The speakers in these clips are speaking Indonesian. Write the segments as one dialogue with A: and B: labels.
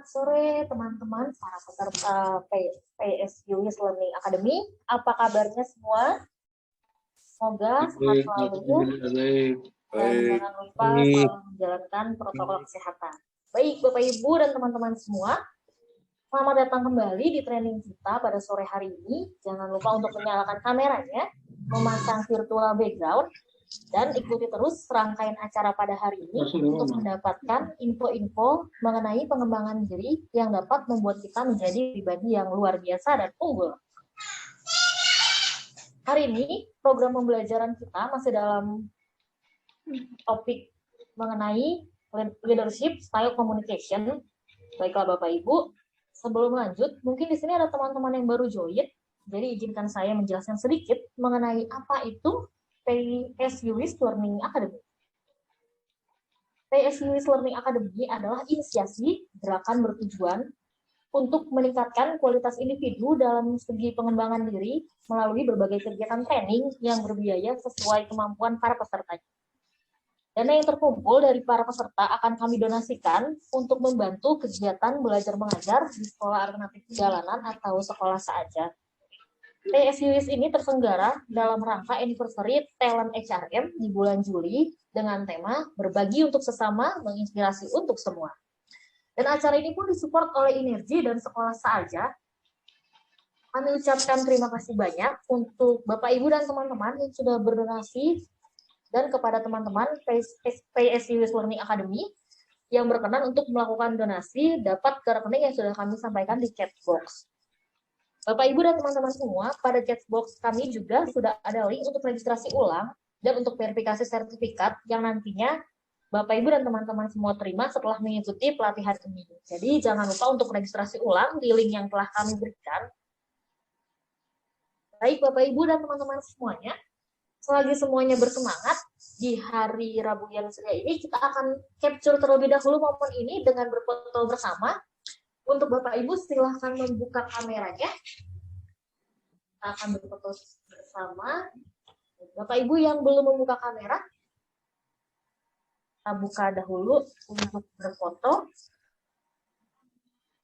A: Selamat sore teman-teman para peserta PSU Learning Academy. Apa kabarnya semua? Semoga sehat selalu dan jangan lupa selalu menjalankan protokol kesehatan. Baik Bapak Ibu dan teman-teman semua, selamat datang kembali di training kita pada sore hari ini. Jangan lupa untuk menyalakan kameranya, memasang virtual background, dan ikuti terus rangkaian acara pada hari ini untuk mendapatkan info-info mengenai pengembangan diri yang dapat membuat kita menjadi pribadi yang luar biasa dan unggul. Hari ini program pembelajaran kita masih dalam topik mengenai leadership style communication. Baiklah Bapak Ibu, sebelum lanjut, mungkin di sini ada teman-teman yang baru join, jadi izinkan saya menjelaskan sedikit mengenai apa itu PSU Learning Academy. PSU Learning Academy adalah inisiasi gerakan bertujuan untuk meningkatkan kualitas individu dalam segi pengembangan diri melalui berbagai kegiatan training yang berbiaya sesuai kemampuan para pesertanya. Dana yang terkumpul dari para peserta akan kami donasikan untuk membantu kegiatan belajar mengajar di sekolah alternatif jalanan atau sekolah saja. PSU ini terselenggara dalam rangka anniversary Talent HRM di bulan Juli dengan tema berbagi untuk sesama, menginspirasi untuk semua. Dan acara ini pun disupport oleh Energi dan Sekolah Saja. Kami ucapkan terima kasih banyak untuk Bapak Ibu dan teman-teman yang sudah berdonasi dan kepada teman-teman PSU Learning Academy yang berkenan untuk melakukan donasi dapat ke rekening yang sudah kami sampaikan di chat box. Bapak, Ibu, dan teman-teman semua, pada chat box kami juga sudah ada link untuk registrasi ulang dan untuk verifikasi sertifikat yang nantinya Bapak, Ibu, dan teman-teman semua terima setelah mengikuti pelatihan ini. Jadi, jangan lupa untuk registrasi ulang di link yang telah kami berikan. Baik, Bapak, Ibu, dan teman-teman semuanya, selagi semuanya bersemangat, di hari Rabu yang ceria ini kita akan capture terlebih dahulu momen ini dengan berfoto bersama. Untuk Bapak Ibu silahkan membuka kameranya. Kita akan berfoto bersama. Bapak Ibu yang belum membuka kamera, kita buka dahulu untuk berfoto.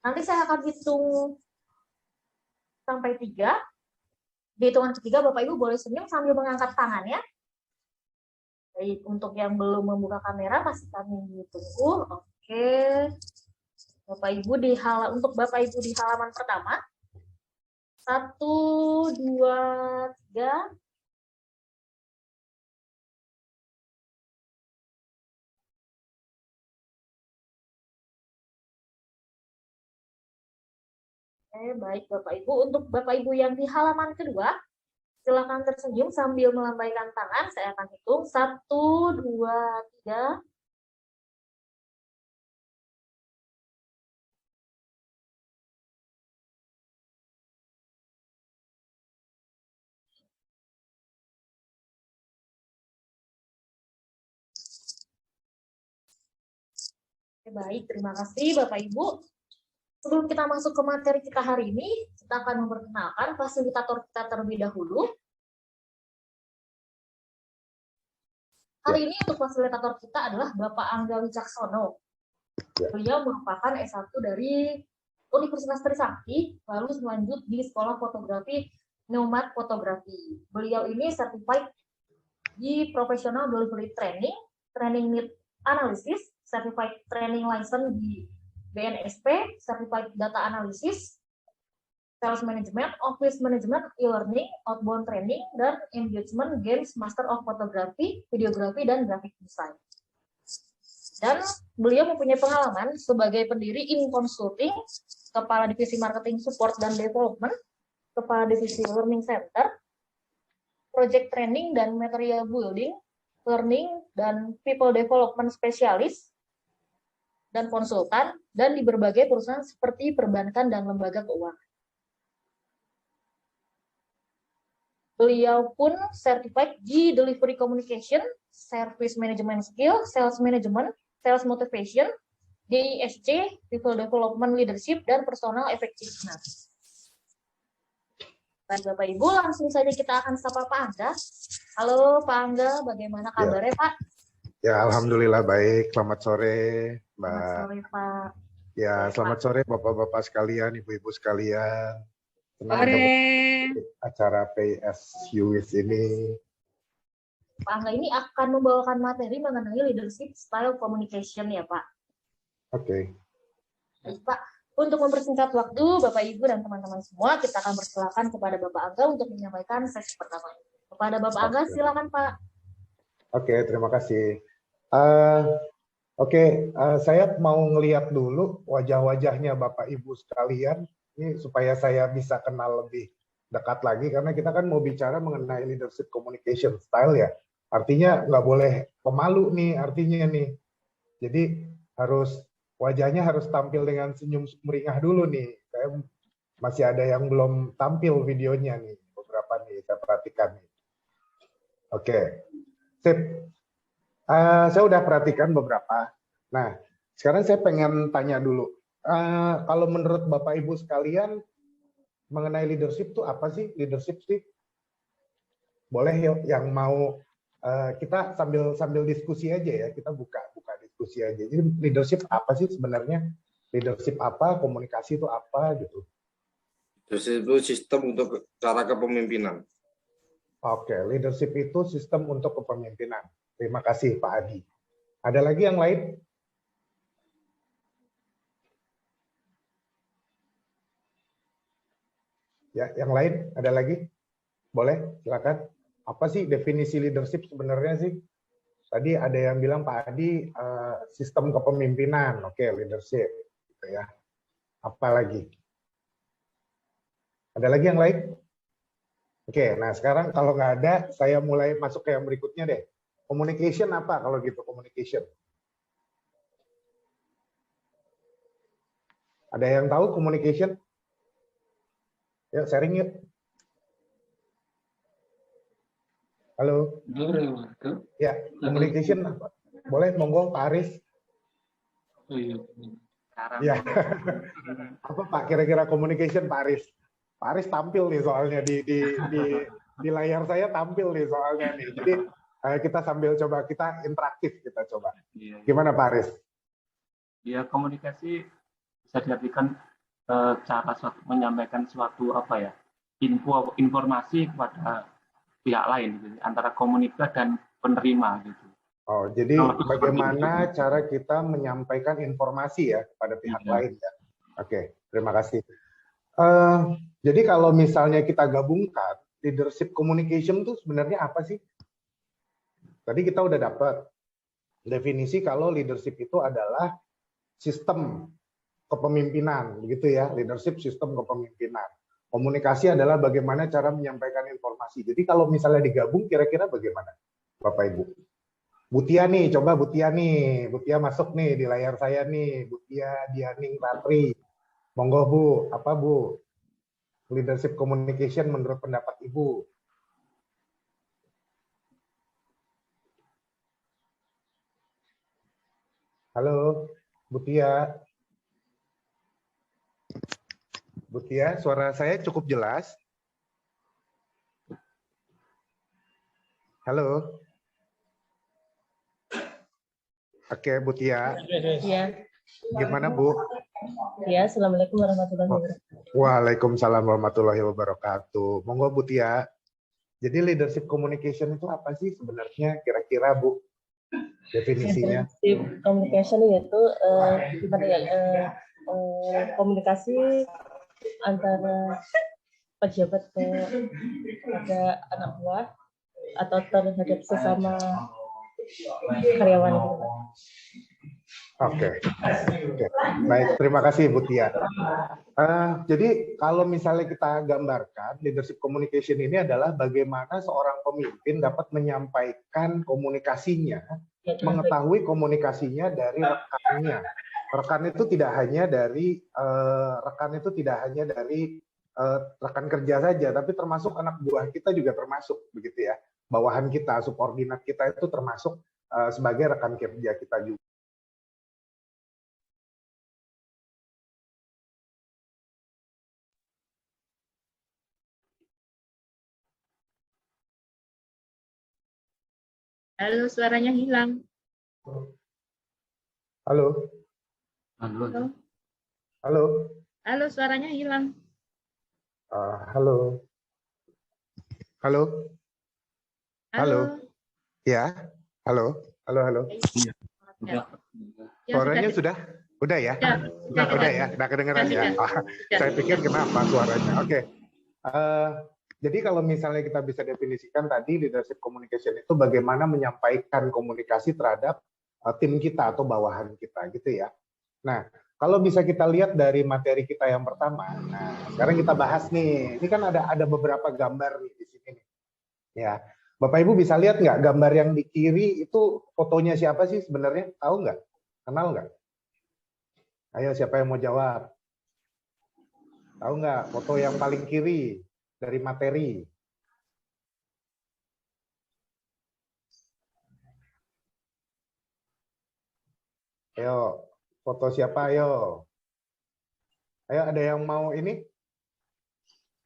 A: Nanti saya akan hitung sampai 3. Di hitungan ketiga Bapak Ibu boleh senyum sambil mengangkat tangan ya. Baik, untuk yang belum membuka kamera masih kami tunggu. Oke. Bapak Ibu untuk Bapak Ibu di halaman pertama. 1, 2, 3. Oke, baik Bapak Ibu. Untuk Bapak Ibu yang di halaman kedua, silakan tersenyum sambil melambaikan tangan. Saya akan hitung 1, 2, 3. Baik, terima kasih Bapak Ibu. Sebelum kita masuk ke materi kita hari ini, kita akan memperkenalkan fasilitator kita terlebih dahulu. Hari ini untuk fasilitator kita adalah Bapak Angga Wicaksono. Beliau merupakan S1 dari Universitas Trisakti, lalu melanjut di Sekolah Fotografi Nomad Fotografi. Beliau ini certified di Professional Delivery Training, Training Need Analysis, Certified Training License di BNSP, Certified Data Analysis, Sales Management, Office Management, E-Learning, Outbound Training, dan Engagement Games Master of Photography, Videography, dan Graphic Design. Dan beliau mempunyai pengalaman sebagai pendiri In Consulting, Kepala Divisi Marketing Support dan Development, Kepala Divisi Learning Center, Project Training dan Material Building, Learning dan People Development Specialist, dan konsultan, dan di berbagai perusahaan seperti perbankan dan lembaga keuangan. Beliau pun certified di Delivery Communication, Service Management Skill, Sales Management, Sales Motivation, DISC, People Development Leadership, dan Personal Effectiveness. Baik Bapak Ibu, langsung saja kita akan sapa Pak Angga. Halo Pak Angga, bagaimana kabarnya Pak?
B: Ya, alhamdulillah baik. Selamat sore, Mbak.
A: Selamat sore Pak.
B: Ya, selamat sore Bapak-Bapak sekalian, Ibu-Ibu sekalian. Senang
C: Sore.
B: ada acara PSU ini.
A: Pak Angga ini akan membawakan materi mengenai leadership style communication ya Pak.
B: Oke.
A: Baik, Pak, untuk mempersingkat waktu, Bapak Ibu dan teman-teman semua, kita akan persilakan kepada Bapak Angga untuk menyampaikan sesi pertama. Kepada Bapak Angga, silakan Pak.
B: Oke, terima kasih. Saya mau ngelihat dulu wajah-wajahnya Bapak Ibu sekalian, ini supaya saya bisa kenal lebih dekat lagi, karena kita kan mau bicara mengenai leadership communication style ya. Artinya nggak boleh pemalu nih, artinya nih. Jadi wajahnya harus tampil dengan senyum sumringah dulu nih. Saya masih ada yang belum tampil videonya nih, beberapa nih saya perhatikan nih. Oke, sip. Saya udah perhatikan beberapa. Nah, sekarang saya pengen tanya dulu. Kalau menurut Bapak Ibu sekalian, mengenai leadership itu apa sih? Leadership sih? Boleh yuk yang mau kita sambil diskusi aja ya. Kita buka diskusi aja. Jadi leadership apa sih sebenarnya? Leadership apa? Komunikasi itu apa gitu?
D: Leadership itu sistem untuk cara kepemimpinan.
B: Oke, leadership itu sistem untuk kepemimpinan. Terima kasih Pak Adi. Ada lagi yang lain? Ya, yang lain ada lagi? Boleh, silakan. Apa sih definisi leadership sebenarnya sih? Tadi ada yang bilang Pak Adi sistem kepemimpinan. Oke, leadership gitu ya. Apa lagi? Ada lagi yang lain? Oke, nah sekarang kalau nggak ada, saya mulai masuk ke yang berikutnya deh. Communication apa kalau gitu, communication? Ada yang tahu communication? Yuk, sharing yuk. Halo? Ya, communication apa? Boleh, monggo Pak Aris. Ya, apa Pak kira-kira communication Pak Aris? Pak Aris tampil nih soalnya di layar saya tampil nih soalnya nih. Jadi kita sambil coba, kita interaktif kita coba. Gimana Pak Aris?
E: Ya, komunikasi bisa diartikan cara menyampaikan suatu informasi kepada pihak lain gitu, antara komunikat dan penerima gitu.
B: Oh, jadi bagaimana cara kita menyampaikan informasi ya kepada pihak lain ya. Oke, terima kasih. Jadi kalau misalnya kita gabungkan leadership communication itu sebenarnya apa sih? Tadi kita udah dapat definisi kalau leadership itu adalah sistem kepemimpinan, begitu ya, leadership sistem kepemimpinan. Komunikasi adalah bagaimana cara menyampaikan informasi. Jadi kalau misalnya digabung, kira-kira bagaimana, Bapak Ibu? Butia nih, coba Butia nih, Butia masuk nih di layar saya nih, Butia Dianing Ratri. Monggo Bu, apa Bu? Leadership communication menurut pendapat Ibu? Halo, Butia. Butia, suara saya cukup jelas. Halo. Oke, Butia.
F: Ya.
B: Gimana, Bu?
F: Ya, Assalamualaikum warahmatullahi wabarakatuh.
B: Waalaikumsalam warahmatullahi wabarakatuh. Monggo, Butia. Jadi leadership communication itu apa sih sebenarnya kira-kira, Bu? Definisinya?
F: Leadership communication yaitu komunikasi antara pejabat kepada anak buah atau terhadap sesama karyawan.
B: Oke. Baik, terima kasih Bu Tia. Jadi kalau misalnya kita gambarkan leadership communication ini adalah bagaimana seorang pemimpin dapat menyampaikan komunikasinya, mengetahui komunikasinya dari rekannya. Rekan itu tidak hanya dari rekan kerja saja, tapi termasuk anak buah kita juga termasuk, begitu ya. Bawahan kita, subordinat kita itu termasuk sebagai rekan kerja kita juga.
C: Halo, suaranya hilang.
B: Halo.
E: Halo.
B: Halo.
C: Halo, suaranya hilang.
B: Halo. Halo. Halo. Ya. Halo. Halo, halo.
E: Iya.
C: Ya. Ya,
B: Suaranya sudah? Udah ya? Udah ya? Udah kedengeran ya? Saya pikir kenapa suaranya. Oke. Jadi kalau misalnya kita bisa definisikan tadi leadership communication itu bagaimana menyampaikan komunikasi terhadap tim kita atau bawahan kita gitu ya. Nah, kalau bisa kita lihat dari materi kita yang pertama, nah sekarang kita bahas nih. Ini kan ada beberapa gambar nih di sini nih. Ya, Bapak Ibu bisa lihat nggak gambar yang di kiri itu fotonya siapa sih sebenarnya? Tahu nggak? Kenal nggak? Ayo siapa yang mau jawab? Tahu nggak foto yang paling kiri dari materi? Ayo, foto siapa? Ayo. Ayo, ada yang mau ini?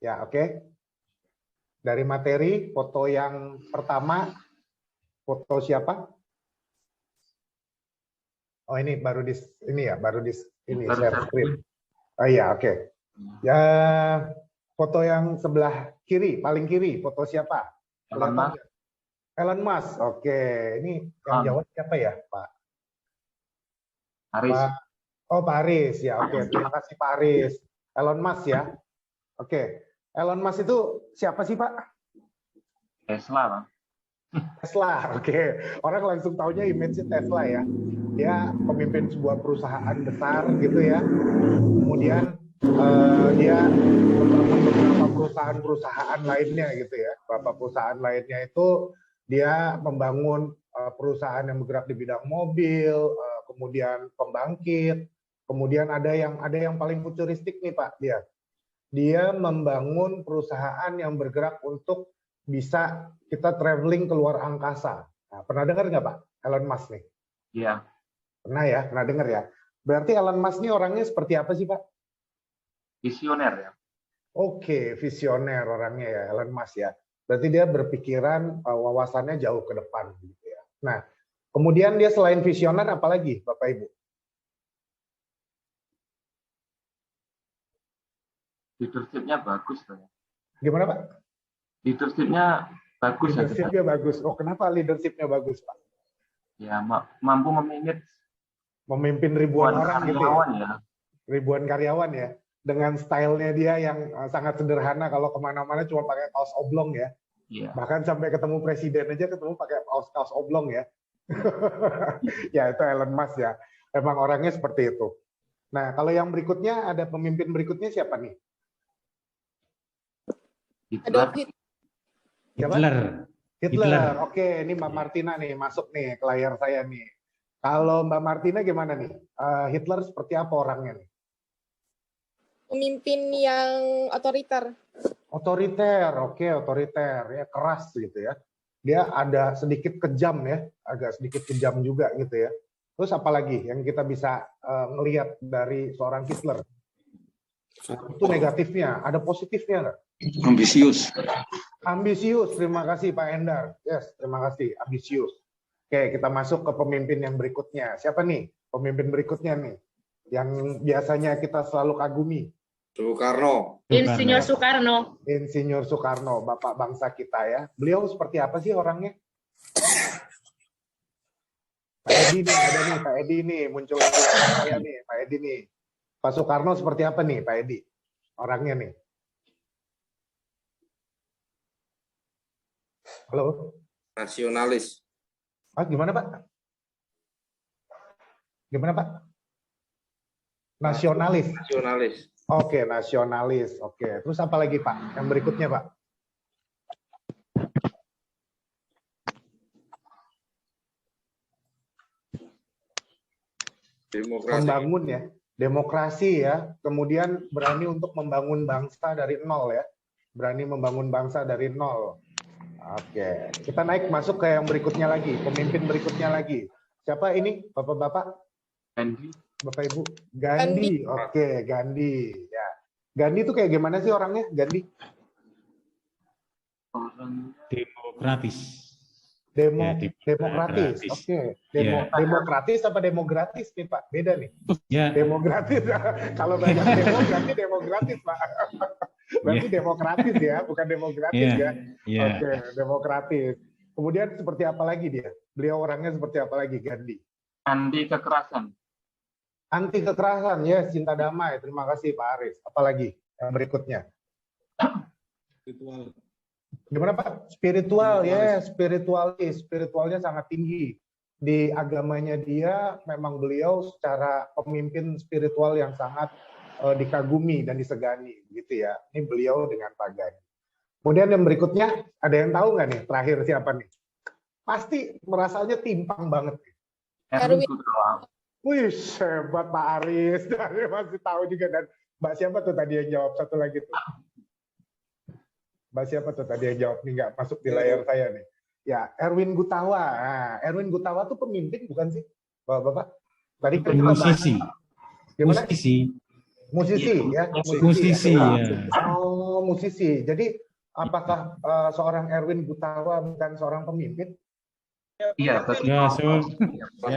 B: Ya, oke. Dari materi, foto yang pertama, foto siapa? Oh, ini baru di ini ya, baru di ini share screen. Oh iya, oke. Ya, foto yang sebelah kiri, paling kiri, foto siapa?
E: Elon Musk.
B: Elon Musk. Oke, ini yang jawab siapa ya, Pak?
E: Haris.
B: Pak Aris ya. Oke, terima kasih Pak Aris. Elon Musk ya. Oke. Elon Musk itu siapa sih, Pak?
E: Tesla, Pak.
B: Tesla. Oke. Orang langsung taunya image Tesla ya. Dia pemimpin sebuah perusahaan besar gitu ya. Kemudian dia membangun beberapa perusahaan-perusahaan lainnya gitu ya. Beberapa perusahaan lainnya itu dia membangun perusahaan yang bergerak di bidang mobil, kemudian pembangkit, kemudian ada yang paling futuristik nih Pak, dia membangun perusahaan yang bergerak untuk bisa kita traveling keluar angkasa. Nah, pernah dengar nggak Pak Elon Musk nih?
E: Iya.
B: Pernah ya, pernah dengar ya. Berarti Elon Musk nih orangnya seperti apa sih Pak?
E: Visioner ya.
B: Oke, visioner orangnya ya Elon Musk ya. Berarti dia berpikiran wawasannya jauh ke depan gitu ya. Nah, kemudian dia selain visioner apalagi Bapak Ibu?
E: Leadership-nya bagus tuh.
B: Gimana Pak?
E: Leadership-nya bagus.
B: Leadership-nya bagus. Oh, kenapa leadership-nya bagus Pak?
E: Ya, mampu
B: memimpin ribuan orang gitu
E: ya.
B: Ribuan karyawan ya. Dengan stylenya dia yang sangat sederhana, kalau kemana-mana cuma pakai kaos oblong ya.
E: Iya.
B: Bahkan sampai ketemu presiden aja ketemu pakai kaos oblong ya. Ya itu Elon Musk ya. Emang orangnya seperti itu. Nah kalau yang berikutnya ada pemimpin berikutnya siapa nih? Hitler. Oke, ini Mbak Martina nih masuk nih ke layar saya nih. Kalau Mbak Martina gimana nih? Hitler seperti apa orangnya nih?
G: Pemimpin yang otoriter.
B: Otoriter, oke, otoriter ya, keras gitu ya. Dia ada sedikit kejam ya, agak sedikit kejam juga gitu ya. Terus apalagi yang kita bisa ngelihat dari seorang Hitler? Itu negatifnya, ada positifnya nggak?
D: Ambisius.
B: Ambisius, terima kasih Pak Endar. Yes, terima kasih, ambisius. Oke, kita masuk ke pemimpin yang berikutnya. Siapa nih pemimpin berikutnya nih? Yang biasanya kita selalu kagumi.
D: Soekarno.
C: Insinyur Soekarno.
B: Insinyur Soekarno, bapak bangsa kita ya. Beliau seperti apa sih orangnya? Pak Edi nih, ada nih Pak Edi nih, muncul di saya nih, Pak Edi nih. Pak Soekarno seperti apa nih Pak Edi? Orangnya nih. Halo?
D: Nasionalis.
B: Gimana Pak? Gimana Pak? Nasionalis.
D: Nasionalis.
B: Oke, nasionalis. Oke, terus apa lagi Pak? Yang berikutnya Pak?
D: Demokrasi.
B: Membangun ya, demokrasi ya. Kemudian berani untuk membangun bangsa dari nol ya. Berani membangun bangsa dari nol. Oke, kita naik masuk ke yang berikutnya lagi, pemimpin berikutnya lagi. Siapa ini, bapak-bapak?
E: Gandhi.
B: Bapak Ibu, Gandhi. Oke, Gandhi. Ya, Gandhi itu kayak gimana sih orangnya, Gandhi?
E: Orang
H: Demokratis. Ya,
B: Demokratis.
H: demokratis.
B: Oke.
H: Ya.
B: Demokratis apa demokratis nih Pak? Beda nih.
H: Ya,
B: Demokratis. Kalau banyak demo berarti demokratis Pak. Berarti demokratis ya, bukan demokratis
H: ya,
B: ya.
H: ya.
B: Oke, demokratis. Kemudian seperti apa lagi dia? Beliau orangnya seperti apa lagi, Gandhi?
E: Anti kekerasan.
B: Anti kekerasan, yes, cinta damai. Terima kasih Pak Aris. Apalagi yang berikutnya?
D: Ritual.
B: Gimana Pak? Spiritual, yes, spiritualis. Spiritualnya sangat tinggi. Di agamanya dia, memang beliau secara pemimpin spiritual yang sangat dikagumi dan disegani, gitu ya. Ini beliau dengan Pak Gandhi. Kemudian yang berikutnya, ada yang tahu nggak nih? Terakhir siapa nih? Pasti merasanya timpang banget.
E: Erwin
G: Erwin.
E: Gutawan.
B: Wih, hebat Pak Aris. Dia masih tahu juga. Dan Mbak siapa tuh tadi yang jawab? Satu lagi tuh. Mbak siapa tuh tadi yang jawab? Nih nggak masuk di layar saya nih. Ya, Erwin Gutawa. Nah, Erwin Gutawa tuh pemimpin bukan sih, Bapak-bapak? Tadi kan kita bahas.
H: Musisi.
B: Gimana?
H: Musisi.
B: Musisi ya.
H: Musisi, ya.
B: Oh, musisi. Jadi apakah seorang Erwin Gutawa bukan seorang pemimpin?
E: Iya, betul.
H: Ya,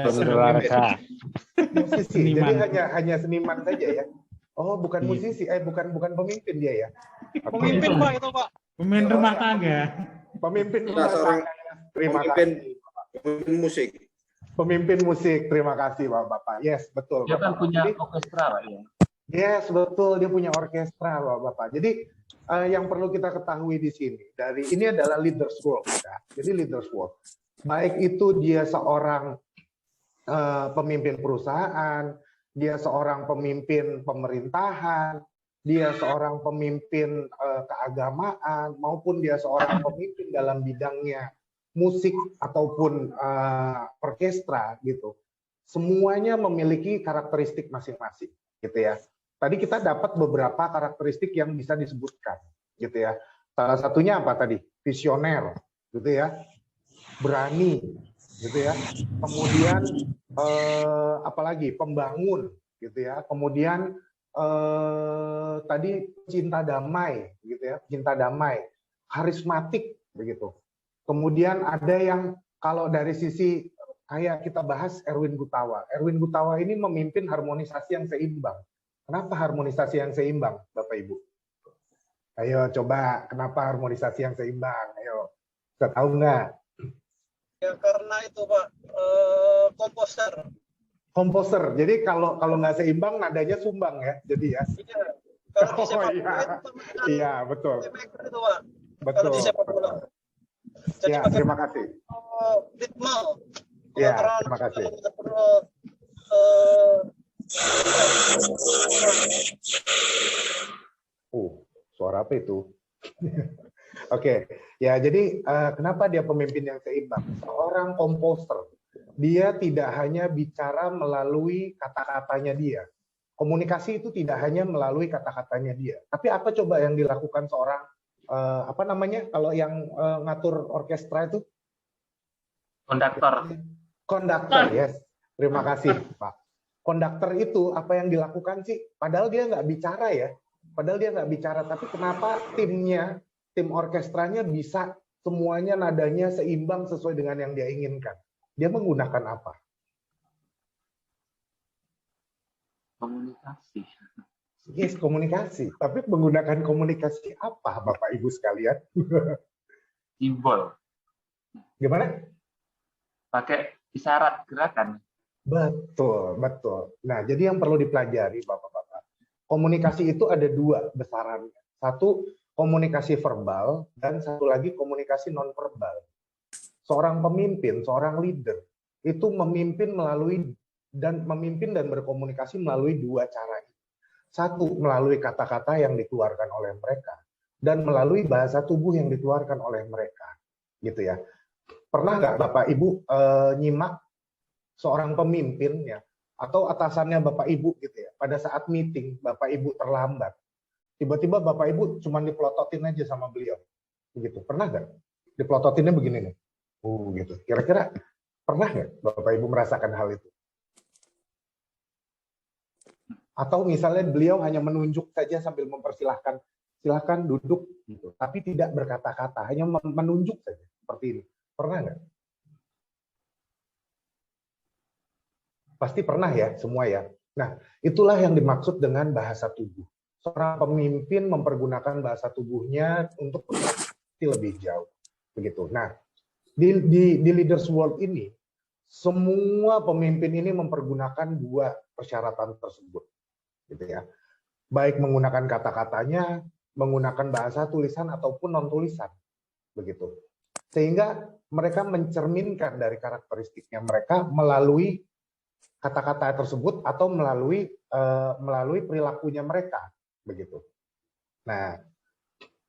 I: Keluarga.
B: Musisi.
H: Seniman.
B: Jadi hanya seniman saja ya. Oh, bukan
H: Iya.
B: musisi. bukan pemimpin dia ya.
I: Pemimpin Pak itu Pak.
H: Pemain rumah tangga.
B: Pemimpin
D: Ya,
B: rumah
D: seorang
B: tangga. Terima
D: pemimpin.
B: kasih.
D: Pemimpin musik.
B: Pemimpin musik. Terima kasih Bapak-bapak. Yes, betul.
E: Dia kan
B: Bapak.
E: punya
B: Jadi,
E: orkestra, Pak, ya.
B: yes, betul. Dia punya orkestra Bapak-bapak. Jadi yang perlu kita ketahui di sini ini adalah leaders work ya. Jadi leaders work. Baik itu dia seorang pemimpin perusahaan, dia seorang pemimpin pemerintahan, dia seorang pemimpin keagamaan, maupun dia seorang pemimpin dalam bidangnya musik ataupun orkestra gitu. Semuanya memiliki karakteristik masing-masing gitu ya. Tadi kita dapat beberapa karakteristik yang bisa disebutkan gitu ya. Salah satunya apa tadi? Visioner gitu ya. Berani gitu ya. Kemudian apalagi pembangun gitu ya. Kemudian tadi cinta damai gitu ya. Cinta damai, karismatik begitu. Kemudian ada yang kalau dari sisi kayak kita bahas Erwin Gutawa. Erwin Gutawa ini memimpin harmonisasi yang seimbang. Kenapa harmonisasi yang seimbang, Bapak Ibu? Ayo coba, kenapa harmonisasi yang seimbang? Ayo, bisa tahu nggak?
I: Ya karena itu Pak komposer.
B: Komposer. Jadi kalau nggak seimbang, nadanya sumbang ya. Jadi ya.
I: Iya. Kalau di
B: Oh,
I: sepak
B: iya.
I: bola itu temenan
B: Iya, betul.
I: playmaker itu Pak.
B: Betul.
I: Kalau di sepak bola. Jadi
B: Ya,
I: pakai
B: terima kasih.
I: ritme.
B: Ya,
I: Kalau
B: terima kasih.
I: perlu
B: Suara apa itu? Oke, ya jadi kenapa dia pemimpin yang seimbang? Seorang komposer, dia tidak hanya bicara melalui kata-katanya dia. Komunikasi itu tidak hanya melalui kata-katanya dia. Tapi apa coba yang dilakukan seorang apa namanya kalau yang ngatur orkestra itu?
E: Konduktor.
B: Konduktor, yes. Terima kasih, Pak. Konduktor itu apa yang dilakukan sih? Padahal dia nggak bicara ya. Padahal dia nggak bicara, tapi kenapa tim orkestranya bisa semuanya nadanya seimbang sesuai dengan yang dia inginkan? Dia menggunakan apa?
E: Komunikasi.
B: Yes, komunikasi. Tapi menggunakan komunikasi apa, Bapak Ibu sekalian?
E: Simbol.
B: Gimana?
E: Pakai isyarat gerakan.
B: Betul, betul. Nah, jadi yang perlu dipelajari, Bapak-Bapak. Komunikasi itu ada dua besarannya. Satu, komunikasi verbal, dan satu lagi komunikasi non-verbal. Seorang pemimpin, seorang leader, itu memimpin dan berkomunikasi melalui dua cara. Satu, melalui kata-kata yang dikeluarkan oleh mereka, dan melalui bahasa tubuh yang dikeluarkan oleh mereka. Gitu ya. Pernah nggak Bapak Ibu nyimak seorang pemimpin ya, atau atasannya Bapak Ibu gitu ya, pada saat meeting Bapak Ibu terlambat, tiba-tiba Bapak Ibu cuma dipelototin aja sama beliau, begitu. Pernah nggak? Dipelototinnya begini nih, gitu. Kira-kira pernah nggak Bapak Ibu merasakan hal itu? Atau misalnya beliau hanya menunjuk saja sambil mempersilahkan, silakan duduk, gitu. Tapi tidak berkata-kata, hanya menunjuk saja seperti ini. Pernah nggak? Pasti pernah ya, semua ya. Nah, itulah yang dimaksud dengan bahasa tubuh. Seorang pemimpin mempergunakan bahasa tubuhnya untuk berkomunikasi lebih jauh. Begitu. Nah, di Leaders World ini, semua pemimpin ini mempergunakan dua persyaratan tersebut. Gitu ya. Baik menggunakan kata-katanya, menggunakan bahasa tulisan ataupun non-tulisan. Begitu. Sehingga mereka mencerminkan dari karakteristiknya mereka melalui kata-kata tersebut atau melalui perilakunya mereka, begitu. Nah,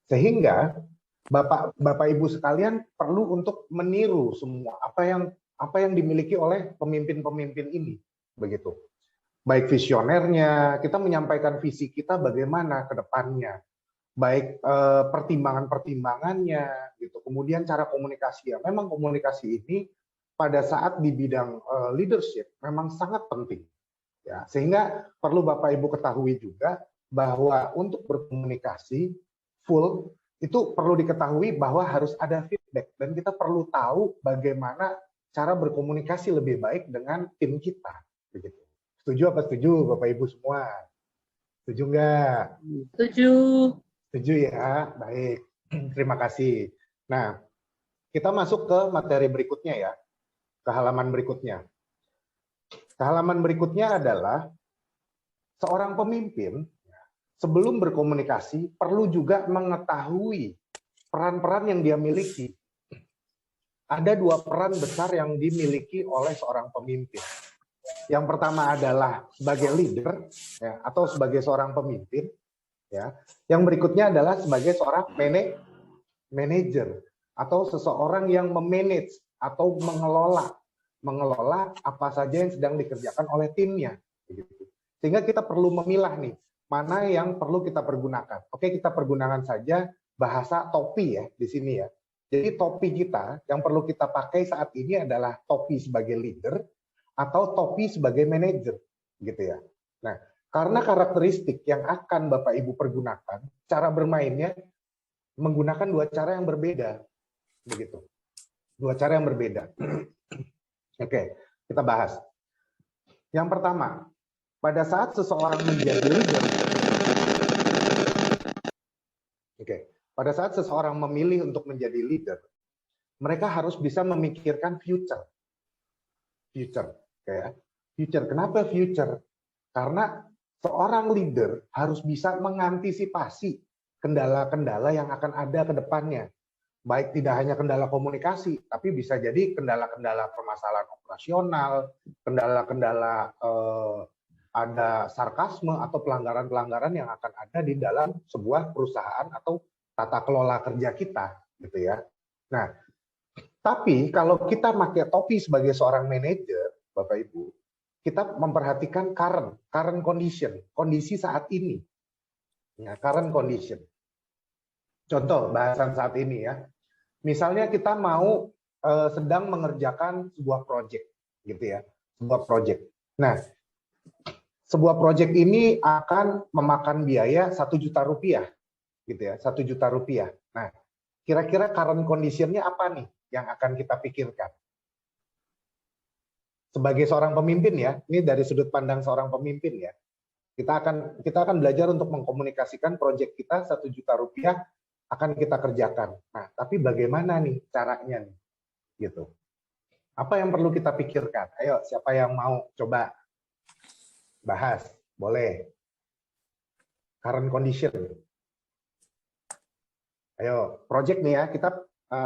B: sehingga Bapak Ibu sekalian perlu untuk meniru semua apa yang dimiliki oleh pemimpin-pemimpin ini, begitu. Baik visionernya, kita menyampaikan visi kita bagaimana ke depannya, baik pertimbangan-pertimbangannya, gitu. Kemudian cara komunikasi ya, memang komunikasi ini pada saat di bidang leadership memang sangat penting, ya. Sehingga perlu Bapak Ibu ketahui juga bahwa untuk berkomunikasi full itu perlu diketahui bahwa harus ada feedback dan kita perlu tahu bagaimana cara berkomunikasi lebih baik dengan tim kita, begitu. Setuju apa setuju Bapak Ibu semua? Setuju nggak?
C: Setuju.
B: Setuju ya, baik. Terima kasih. Nah, kita masuk ke materi berikutnya ya. Ke halaman berikutnya. Ke halaman berikutnya adalah seorang pemimpin sebelum berkomunikasi perlu juga mengetahui peran-peran yang dia miliki. Ada dua peran besar yang dimiliki oleh seorang pemimpin. Yang pertama adalah sebagai leader ya, atau sebagai seorang pemimpin. Ya. Yang berikutnya adalah sebagai seorang manager atau seseorang yang memanage atau mengelola apa saja yang sedang dikerjakan oleh timnya. Sehingga kita perlu memilah nih, mana yang perlu kita pergunakan. Oke, kita pergunakan saja bahasa topi ya di sini ya. Jadi topi kita yang perlu kita pakai saat ini adalah topi sebagai leader atau topi sebagai manager, gitu ya. Nah, karena karakteristik yang akan Bapak Ibu pergunakan, cara bermainnya menggunakan dua cara yang berbeda, begitu. Dua cara yang berbeda. Oke, kita bahas. Yang pertama, pada saat seseorang menjadi leader, pada saat seseorang memilih untuk menjadi leader, mereka harus bisa memikirkan future. Future. Kenapa future? Karena seorang leader harus bisa mengantisipasi kendala-kendala yang akan ada ke depannya. Baik tidak hanya kendala komunikasi, tapi bisa jadi kendala-kendala permasalahan operasional, kendala-kendala ada sarkasme atau pelanggaran-pelanggaran yang akan ada di dalam sebuah perusahaan atau tata kelola kerja kita, gitu ya. Nah, tapi kalau kita pakai topi sebagai seorang manajer, Bapak Ibu, kita memperhatikan current condition, kondisi saat ini. Ya, current condition. Contoh bahasan saat ini ya. Misalnya kita mau sedang mengerjakan sebuah project, gitu ya. Sebuah project. Nah, sebuah project ini akan memakan biaya 1 juta rupiah, gitu ya, 1 juta rupiah. Nah, kira-kira current condition-nya apa nih yang akan kita pikirkan? Sebagai seorang pemimpin ya, ini dari sudut pandang seorang pemimpin ya. Kita akan belajar untuk mengkomunikasikan proyek kita 1 juta rupiah akan kita kerjakan. Nah, tapi bagaimana nih caranya nih? Gitu. Apa yang perlu kita pikirkan? Ayo, siapa yang mau coba bahas? Boleh. Current condition. Ayo, project nih ya,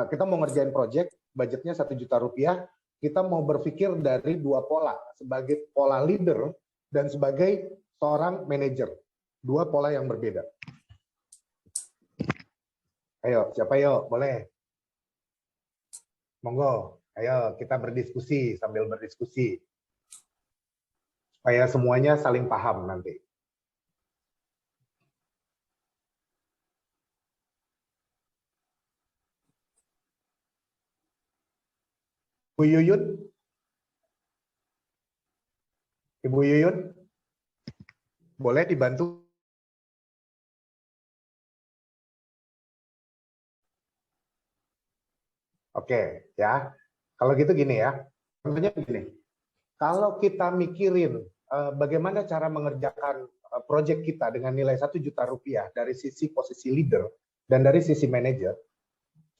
B: kita mau ngerjain project, budgetnya 1 juta rupiah, kita mau berpikir dari dua pola, sebagai pola leader dan sebagai seorang manajer. Dua pola yang berbeda. Ayo, siapa yuk? Boleh. Monggo, ayo kita berdiskusi sambil berdiskusi. Supaya semuanya saling paham nanti. Bu Yuyun? Ibu Yuyun? Boleh dibantu? Oke, ya. Kalau gitu gini ya. Contohnya begini. kalau kita mikirin bagaimana cara mengerjakan proyek kita dengan nilai 1 juta rupiah dari sisi posisi leader dan dari sisi manajer.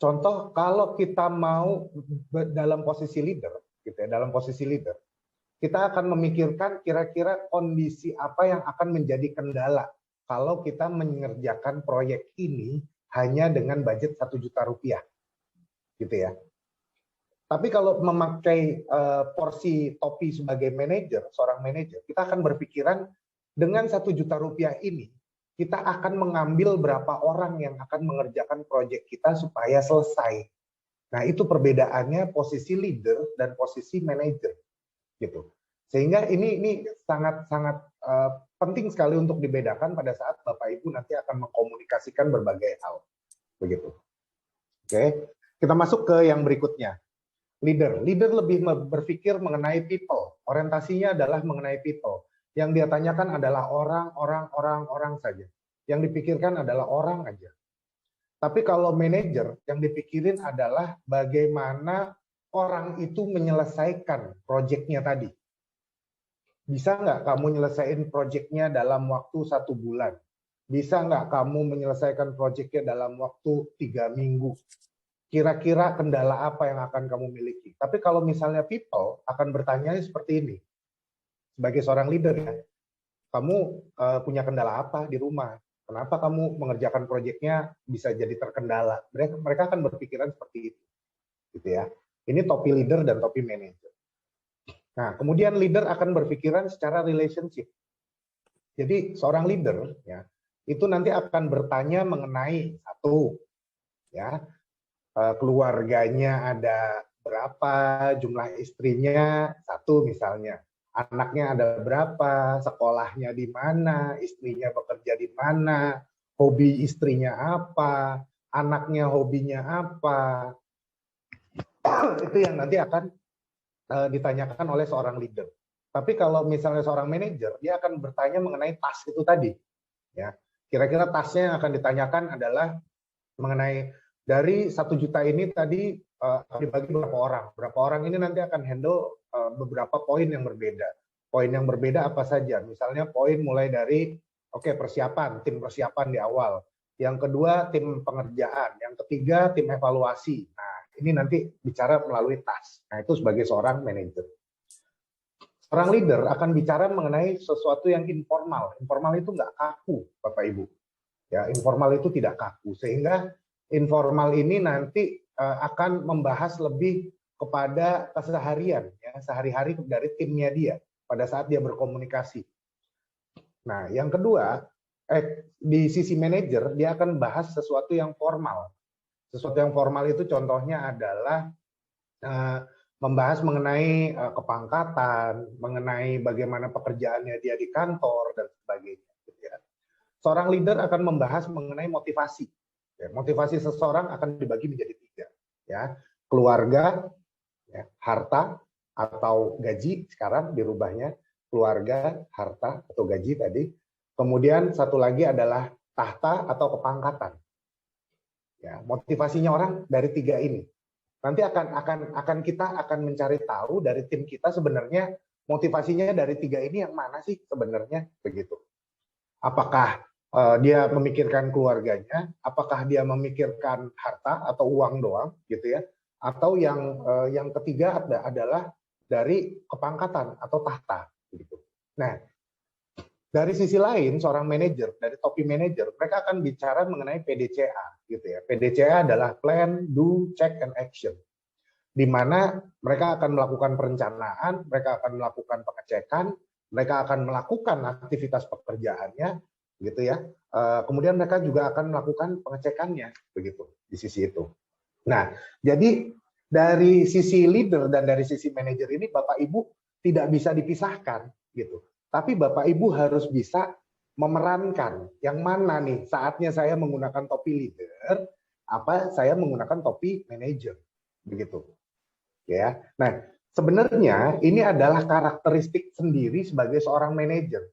B: Contoh, kalau kita mau dalam posisi leader, gitu ya, dalam posisi leader, kita akan memikirkan kira-kira kondisi apa yang akan menjadi kendala kalau kita mengerjakan proyek ini hanya dengan budget 1 juta rupiah, gitu ya. Tapi kalau memakai porsi topi sebagai manajer, seorang manajer, kita akan berpikiran dengan 1 juta rupiah ini, kita akan mengambil berapa orang yang akan mengerjakan proyek kita supaya selesai. Nah, itu perbedaannya posisi leader dan posisi manajer, gitu. Sehingga ini sangat penting sekali untuk dibedakan pada saat Bapak Ibu nanti akan mengkomunikasikan berbagai hal, begitu. Oke, kita masuk ke yang berikutnya. Leader lebih berpikir mengenai people. Orientasinya adalah mengenai people. Yang dia tanyakan adalah orang saja. Yang dipikirkan adalah orang aja. Tapi kalau manajer, yang dipikirin adalah bagaimana orang itu menyelesaikan proyeknya tadi. Bisa nggak kamu nyelesain proyeknya dalam waktu 1 bulan? Bisa nggak kamu menyelesaikan proyeknya dalam waktu 3 minggu? Kira-kira kendala apa yang akan kamu miliki? Tapi kalau misalnya people akan bertanya seperti ini. Sebagai seorang leader ya, kamu punya kendala apa di rumah? Kenapa kamu mengerjakan proyeknya bisa jadi terkendala? Mereka akan berpikiran seperti itu. Gitu ya. Ini topi leader dan topi manager. Nah, kemudian leader akan berpikiran secara relationship. Jadi seorang leader ya, itu nanti akan bertanya mengenai satu ya, keluarganya ada berapa, jumlah istrinya 1 misalnya, anaknya ada berapa, sekolahnya di mana, istrinya bekerja di mana, hobi istrinya apa, anaknya hobinya apa. Itu yang nanti akan ditanyakan oleh seorang leader. Tapi kalau misalnya seorang manajer, dia akan bertanya mengenai task itu tadi. Ya, kira-kira tasknya yang akan ditanyakan adalah mengenai dari 1 juta ini tadi dibagi berapa orang. Berapa orang ini nanti akan handle beberapa poin yang berbeda. Poin yang berbeda apa saja? Misalnya poin mulai dari persiapan, tim persiapan di awal. Yang kedua tim pengerjaan. Yang ketiga tim evaluasi. Nah, ini nanti bicara melalui task. Nah, itu sebagai seorang manajer. Seorang leader akan bicara mengenai sesuatu yang informal. Informal itu nggak kaku, Bapak Ibu. Ya, informal itu tidak kaku. Sehingga informal ini nanti akan membahas lebih kepada keseharian, ya, sehari-hari dari timnya dia pada saat dia berkomunikasi. Nah, yang kedua, di sisi manajer dia akan bahas sesuatu yang formal. Sesuatu yang formal itu contohnya adalah membahas mengenai kepangkatan, mengenai bagaimana pekerjaannya dia di kantor dan sebagainya. Seorang leader akan membahas mengenai motivasi. Ya, motivasi seseorang akan dibagi menjadi 3. Ya, keluarga, ya, harta atau gaji sekarang dirubahnya keluarga, harta atau gaji tadi. Kemudian satu lagi adalah tahta atau kepangkatan. Ya, motivasinya orang dari 3 ini. Nanti kita akan mencari tahu dari tim kita sebenarnya motivasinya dari 3 ini yang mana sih sebenarnya begitu. Apakah dia memikirkan keluarganya, apakah dia memikirkan harta atau uang doang, gitu ya? Atau yang ketiga adalah dari kepangkatan atau tahta, gitu. Nah, dari sisi lain, seorang manajer dari topi manajer, mereka akan bicara mengenai PDCA, gitu ya. PDCA adalah plan, do, check, and action, di mana mereka akan melakukan perencanaan, mereka akan melakukan pengecekan, mereka akan melakukan aktivitas pekerjaannya. Gitu ya. Kemudian mereka juga akan melakukan pengecekannya begitu di sisi itu. Nah, jadi dari sisi leader dan dari sisi manajer ini Bapak Ibu tidak bisa dipisahkan gitu. Tapi Bapak Ibu harus bisa memerankan yang mana nih saatnya saya menggunakan topi leader, apa saya menggunakan topi manajer begitu. Ya. Nah, sebenarnya ini adalah karakteristik sendiri sebagai seorang manajer.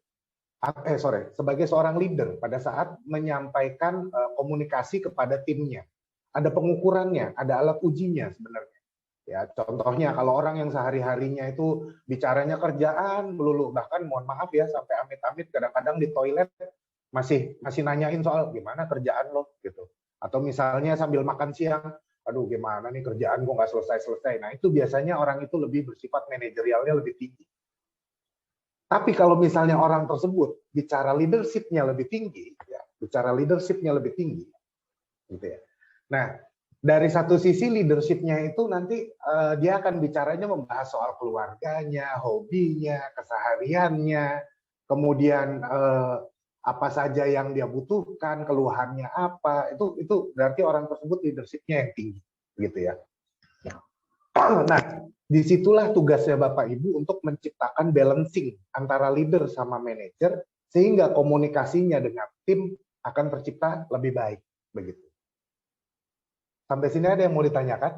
B: Sebagai seorang leader pada saat menyampaikan komunikasi kepada timnya. Ada pengukurannya, ada alat ujinya sebenarnya. Ya, contohnya kalau orang yang sehari-harinya itu bicaranya kerjaan melulu, bahkan mohon maaf ya sampai amit-amit kadang-kadang di toilet masih nanyain soal gimana kerjaan lo gitu. Atau misalnya sambil makan siang, aduh gimana nih kerjaan gue nggak selesai-selesai. Nah itu biasanya orang itu lebih bersifat manajerialnya lebih tinggi. Tapi kalau misalnya orang tersebut bicara leadership-nya lebih tinggi, ya, bicara leadership-nya lebih tinggi, gitu ya. Nah, dari satu sisi leadership-nya itu nanti dia akan bicaranya membahas soal keluarganya, hobinya, kesehariannya, kemudian apa saja yang dia butuhkan, keluhannya apa, itu berarti orang tersebut leadership-nya yang tinggi, gitu ya. Nah, disitulah tugasnya Bapak Ibu untuk menciptakan balancing antara leader sama manajer, sehingga komunikasinya dengan tim akan tercipta lebih baik, begitu. Sampai sini ada yang mau ditanyakan?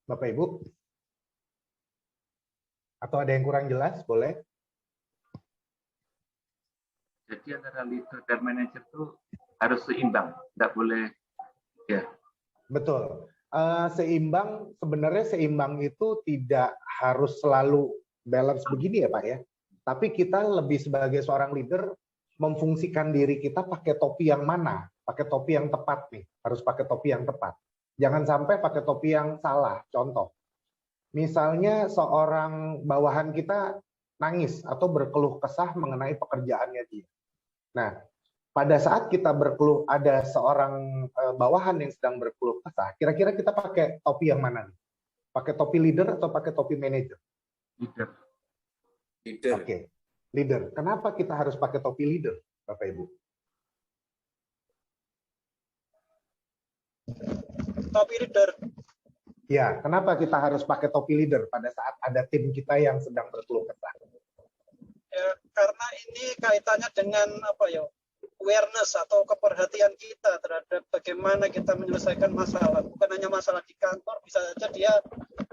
B: Bapak Ibu? Atau ada yang kurang jelas? Boleh?
E: Jadi antara leader dan manajer itu harus seimbang, nggak boleh ya.
B: Betul. Seimbang, sebenarnya seimbang itu tidak harus selalu balance begini ya Pak ya. Tapi kita lebih sebagai seorang leader memfungsikan diri kita pakai topi yang mana? Pakai topi yang tepat nih, harus pakai topi yang tepat. Jangan sampai pakai topi yang salah. Contoh, misalnya seorang bawahan kita nangis atau berkeluh kesah mengenai pekerjaannya dia. Nah, pada saat kita berkeluh, ada seorang bawahan yang sedang berkeluh kesah, kira-kira kita pakai topi yang mana nih? Pakai topi leader atau pakai topi manager?
E: Leader.
D: Leader.
B: Oke, leader. Kenapa kita harus pakai topi leader, Bapak Ibu?
I: Topi leader.
B: Ya, kenapa kita harus pakai topi leader pada saat ada tim kita yang sedang berkeluh kesah?
I: Ya, karena ini kaitannya dengan apa ya? Awareness atau keperhatian kita terhadap bagaimana kita menyelesaikan masalah. Bukan hanya masalah di kantor, bisa saja dia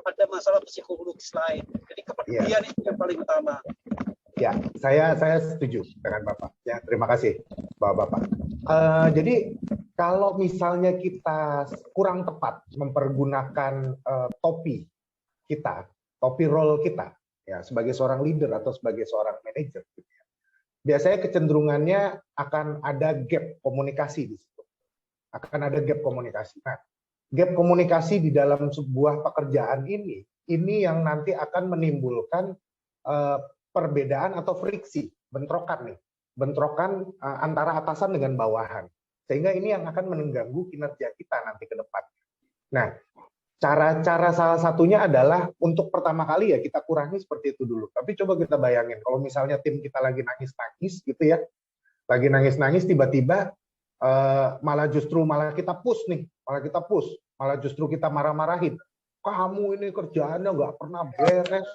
I: ada masalah psikologis lain. Jadi kepedulian itu yang paling utama.
B: Ya, saya setuju dengan Bapak. Ya, terima kasih, Bapak. Jadi kalau misalnya kita kurang tepat mempergunakan topi kita, topi role kita, ya sebagai seorang leader atau sebagai seorang manajer, gitu ya, biasanya kecenderungannya akan ada gap komunikasi di situ. Akan ada gap komunikasi. Nah, gap komunikasi di dalam sebuah pekerjaan ini yang nanti akan menimbulkan perbedaan atau friksi, bentrokan nih, bentrokan antara atasan dengan bawahan, sehingga ini yang akan mengganggu kinerja kita nanti ke depan. Nah, cara salah satunya adalah untuk pertama kali ya kita kurangi seperti itu dulu. Tapi coba kita bayangin kalau misalnya tim kita lagi nangis-nangis gitu ya, lagi nangis-nangis tiba-tiba malah kita push nih, malah justru kita marah-marahin. Kamu ini kerjaannya nggak pernah beres,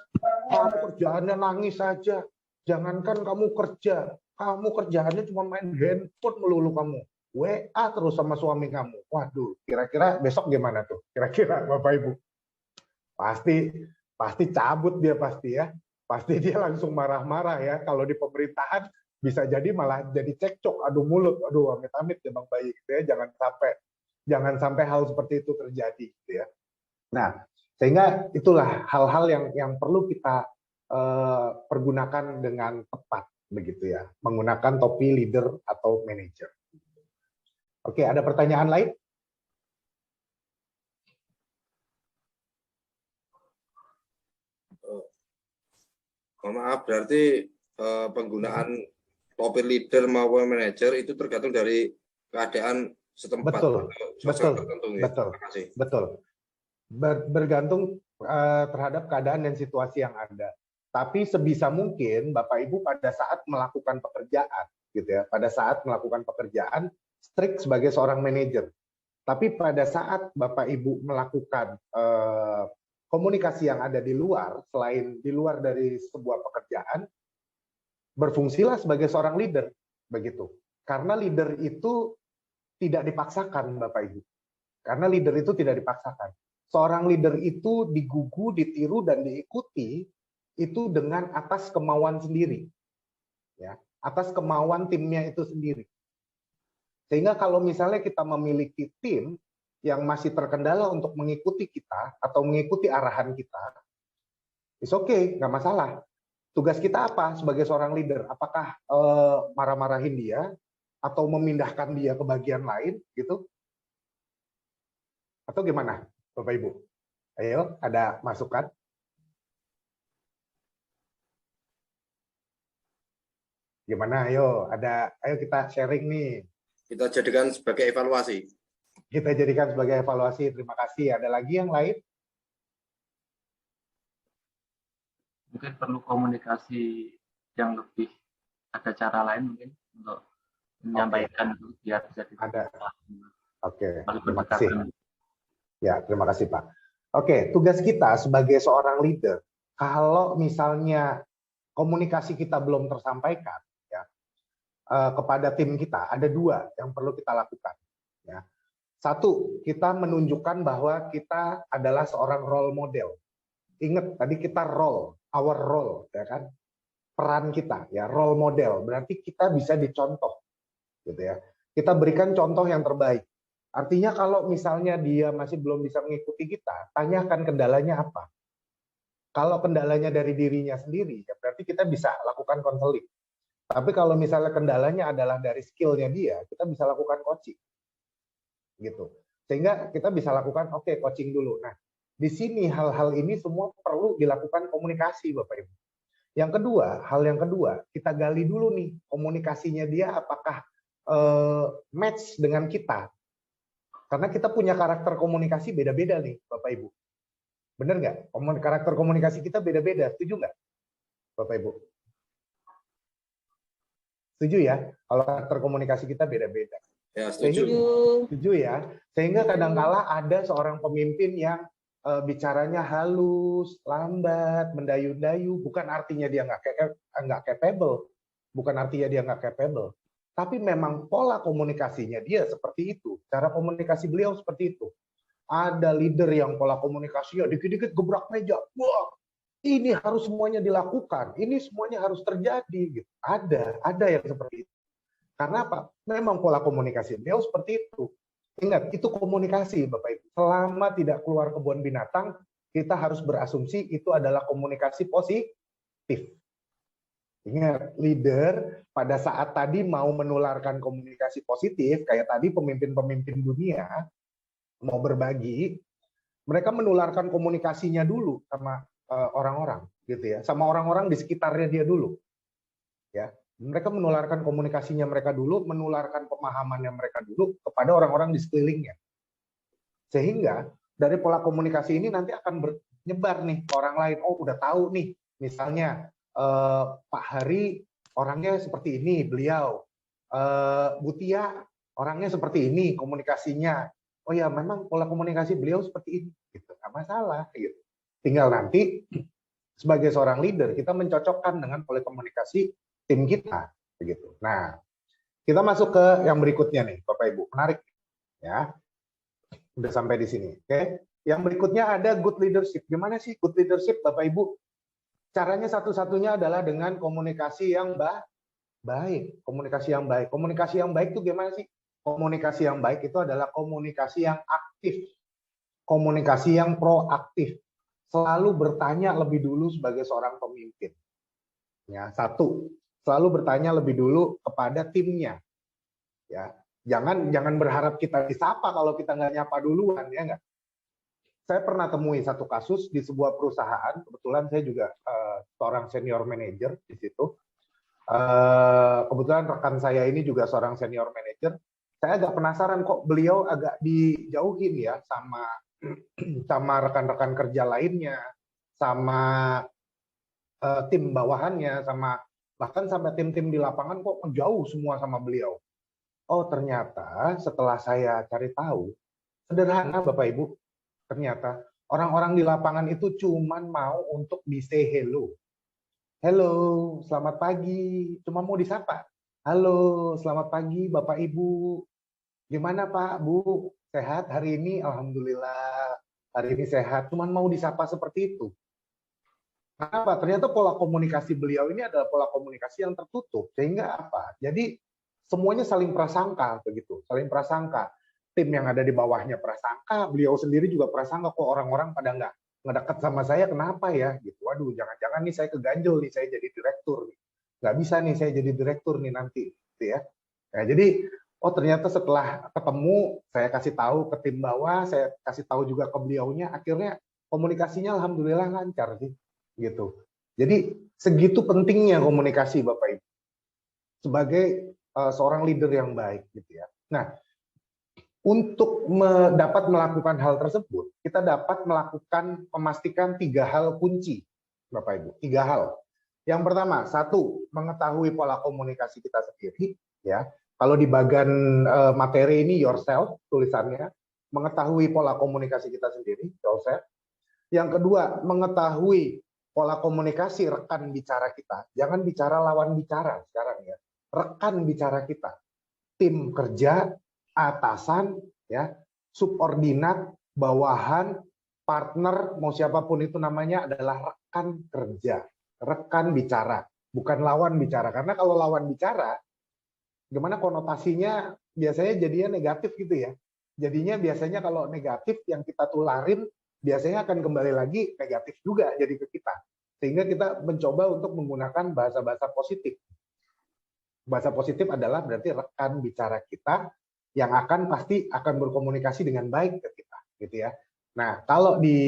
B: kamu kerjaannya nangis saja. Jangankan kamu kerja, kamu kerjaannya cuma main handphone melulu kamu. WA terus sama suami kamu. Waduh, kira-kira besok gimana tuh? Kira-kira Bapak Ibu? Pasti cabut dia pasti ya. Pasti dia langsung marah-marah ya. Kalau di pemerintahan bisa jadi malah jadi cekcok, adu mulut, aduh amit-amit ya Bang Bayi gitu ya. Jangan sampai hal seperti itu terjadi gitu ya. Nah, sehingga itulah hal-hal yang perlu kita pergunakan dengan tepat begitu ya, menggunakan topi leader atau manager. Oke, ada pertanyaan lain?
D: Maaf, berarti penggunaan topi leader maupun manajer itu tergantung dari keadaan setempat.
B: Betul. Bergantung terhadap keadaan dan situasi yang ada. Tapi sebisa mungkin Bapak Ibu pada saat melakukan pekerjaan, gitu ya, pada saat melakukan pekerjaan strict sebagai seorang manajer. Tapi pada saat Bapak Ibu melakukan komunikasi yang ada di luar, selain di luar dari sebuah pekerjaan, berfungsilah sebagai seorang leader, begitu. Karena leader itu tidak dipaksakan, Bapak Ibu. Karena leader itu tidak dipaksakan. Seorang leader itu digugu, ditiru, dan diikuti itu dengan atas kemauan sendiri. Ya, atas kemauan timnya itu sendiri. Sehingga kalau misalnya kita memiliki tim yang masih terkendala untuk mengikuti kita atau mengikuti arahan kita, it's okay, nggak masalah. Tugas kita apa sebagai seorang leader? Apakah marah-marahin dia atau memindahkan dia ke bagian lain gitu? Atau gimana, Bapak Ibu? Ayo, ada masukan? Gimana? Ayo kita sharing nih.
D: Kita jadikan sebagai evaluasi.
B: Kita jadikan sebagai evaluasi. Terima kasih. Ada lagi yang lain?
E: Mungkin perlu komunikasi yang lebih, ada cara lain mungkin untuk menyampaikan itu biar bisa
B: Ada. Oke,
E: Paling
B: terima
E: berdekatan.
B: kasih. Ya, terima kasih Pak. Oke, tugas kita sebagai seorang leader, kalau misalnya komunikasi kita belum tersampaikan ya kepada tim kita, ada dua yang perlu kita lakukan. Ya. Satu, kita menunjukkan bahwa kita adalah seorang role model. Ingat tadi kita our role, ya kan? Peran kita, ya role model. Berarti kita bisa dicontoh, gitu ya. Kita berikan contoh yang terbaik. Artinya kalau misalnya dia masih belum bisa mengikuti kita, tanyakan kendalanya apa. Kalau kendalanya dari dirinya sendiri, ya berarti kita bisa lakukan konseling. Tapi kalau misalnya kendalanya adalah dari skillnya dia, kita bisa lakukan coaching. Gitu. Sehingga kita bisa lakukan, oke, coaching dulu. Nah, di sini hal-hal ini semua perlu dilakukan komunikasi, Bapak Ibu. Yang kedua, hal yang kedua, kita gali dulu nih, komunikasinya dia apakah match dengan kita. Karena kita punya karakter komunikasi beda-beda nih, Bapak Ibu. Bener nggak? Karakter komunikasi kita beda-beda. Setuju nggak, Bapak Ibu? Setuju ya? Kalau karakter komunikasi kita beda-beda.
D: Ya, setuju.
B: Setuju ya? Sehingga kadangkala ada seorang pemimpin yang bicaranya halus, lambat, mendayu-dayu. Bukan artinya dia nggak capable. Bukan artinya dia nggak capable. Tapi memang pola komunikasinya dia seperti itu. Cara komunikasi beliau seperti itu. Ada leader yang pola komunikasinya dikit-dikit gebrak meja. Wah, ini harus semuanya dilakukan. Ini semuanya harus terjadi. Gitu. Ada yang seperti itu. Karena apa? Memang pola komunikasi beliau seperti itu. Ingat, itu komunikasi, Bapak Ibu. Selama tidak keluar kebun binatang, kita harus berasumsi itu adalah komunikasi positif. Ingat, leader pada saat tadi mau menularkan komunikasi positif, kayak tadi pemimpin-pemimpin dunia mau berbagi, mereka menularkan komunikasinya dulu sama orang-orang, gitu ya, sama orang-orang di sekitarnya dia dulu, ya. Mereka menularkan komunikasinya mereka dulu, menularkan pemahamannya mereka dulu kepada orang-orang di sekelilingnya, sehingga dari pola komunikasi ini nanti akan menyebar nih ke orang lain. Oh, udah tahu nih, misalnya Pak Hari orangnya seperti ini, beliau Bu Tia orangnya seperti ini komunikasinya. Oh ya, memang pola komunikasi beliau seperti ini, gitu. Nggak masalah, gitu. Tinggal nanti sebagai seorang leader kita mencocokkan dengan pola komunikasi tim kita, begitu. Nah, kita masuk ke yang berikutnya nih, Bapak Ibu. Menarik, ya. Udah sampai di sini, oke? Yang berikutnya ada good leadership. Gimana sih good leadership, Bapak Ibu? Caranya satu-satunya adalah dengan komunikasi yang baik. Komunikasi yang baik. Komunikasi yang baik itu gimana sih? Komunikasi yang baik itu adalah komunikasi yang aktif. Komunikasi yang proaktif. Selalu bertanya lebih dulu sebagai seorang pemimpin. Ya, satu, selalu bertanya lebih dulu kepada timnya. Ya, jangan berharap kita disapa kalau kita nggak nyapa duluan, ya nggak? Saya pernah temui satu kasus di sebuah perusahaan, kebetulan saya juga seorang senior manager di situ. Kebetulan rekan saya ini juga seorang senior manager. Saya agak penasaran kok beliau agak dijauhin ya sama rekan-rekan kerja lainnya, sama tim bawahannya, sama bahkan sampai tim-tim di lapangan kok jauh semua sama beliau. Oh, ternyata setelah saya cari tahu, sederhana Bapak Ibu. Ternyata orang-orang di lapangan itu cuman mau untuk di say hello. Halo, selamat pagi. Cuma mau disapa. Halo, selamat pagi Bapak Ibu. Gimana Pak, Bu? Sehat hari ini? Alhamdulillah. Hari ini sehat. Cuman mau disapa seperti itu. Kenapa? Ternyata pola komunikasi beliau ini adalah pola komunikasi yang tertutup. Sehingga apa? Jadi semuanya saling prasangka begitu, saling prasangka. tim yang ada di bawahnya prasangka, beliau sendiri juga prasangka, kok orang-orang pada nggak ngedekat sama saya, kenapa ya? Gitu. Waduh, jangan-jangan nih saya keganjel nih, saya jadi direktur nih. Nggak bisa nih saya jadi direktur nih nanti, gitu ya. Nah, jadi oh ternyata setelah ketemu, saya kasih tahu ke tim bawah, saya kasih tahu juga ke beliaunya, akhirnya komunikasinya alhamdulillah lancar sih, gitu. Jadi segitu pentingnya komunikasi Bapak Ibu sebagai seorang leader yang baik, gitu ya. Nah, untuk dapat melakukan hal tersebut, kita dapat memastikan 3 hal kunci, Bapak Ibu. 3 hal. Yang pertama, 1, mengetahui pola komunikasi kita sendiri, ya. Kalau di bagian materi ini yourself tulisannya, mengetahui pola komunikasi kita sendiri, yourself. Yang kedua, mengetahui pola komunikasi rekan bicara kita. Jangan bicara lawan bicara sekarang ya. Rekan bicara kita. Tim kerja, atasan, ya, subordinat, bawahan, partner, mau siapapun itu namanya adalah rekan kerja. Rekan bicara, bukan lawan bicara. Karena kalau lawan bicara, gimana konotasinya biasanya jadinya negatif gitu ya. Jadinya biasanya kalau negatif yang kita tularin biasanya akan kembali lagi negatif juga jadi ke kita. Sehingga kita mencoba untuk menggunakan bahasa-bahasa positif. Bahasa positif adalah berarti rekan bicara kita yang pasti akan berkomunikasi dengan baik ke kita, gitu ya. Nah, kalau di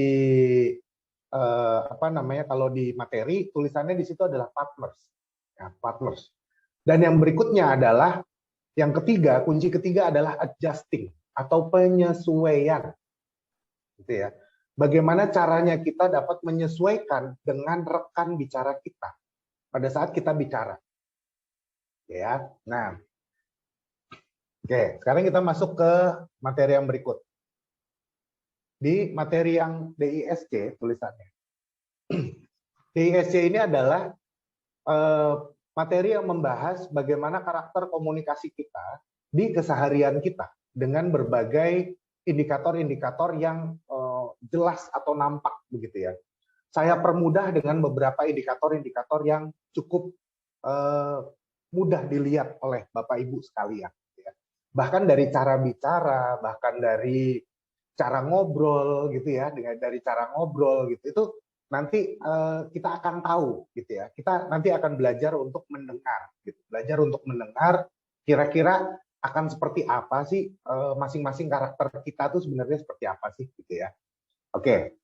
B: kalau di materi tulisannya di situ adalah partners. Ya, partners. Dan yang berikutnya adalah yang ketiga, kunci ketiga adalah adjusting atau penyesuaian. Gitu ya. Bagaimana caranya kita dapat menyesuaikan dengan rekan bicara kita pada saat kita bicara. Ya. Nah. Oke, sekarang kita masuk ke materi yang berikut. Di materi yang DISC tulisannya. DISC ini adalah materi yang membahas bagaimana karakter komunikasi kita di keseharian kita dengan berbagai indikator-indikator yang jelas atau nampak begitu ya. Saya permudah dengan beberapa indikator-indikator yang cukup mudah dilihat oleh Bapak Ibu sekalian. Ya. Bahkan dari cara bicara, bahkan dari cara ngobrol gitu ya, dari cara ngobrol gitu itu nanti kita akan tahu gitu ya. Kita nanti akan belajar untuk mendengar, gitu. Belajar untuk mendengar kira-kira akan seperti apa sih masing-masing karakter kita tuh sebenarnya seperti apa sih gitu ya. Oke.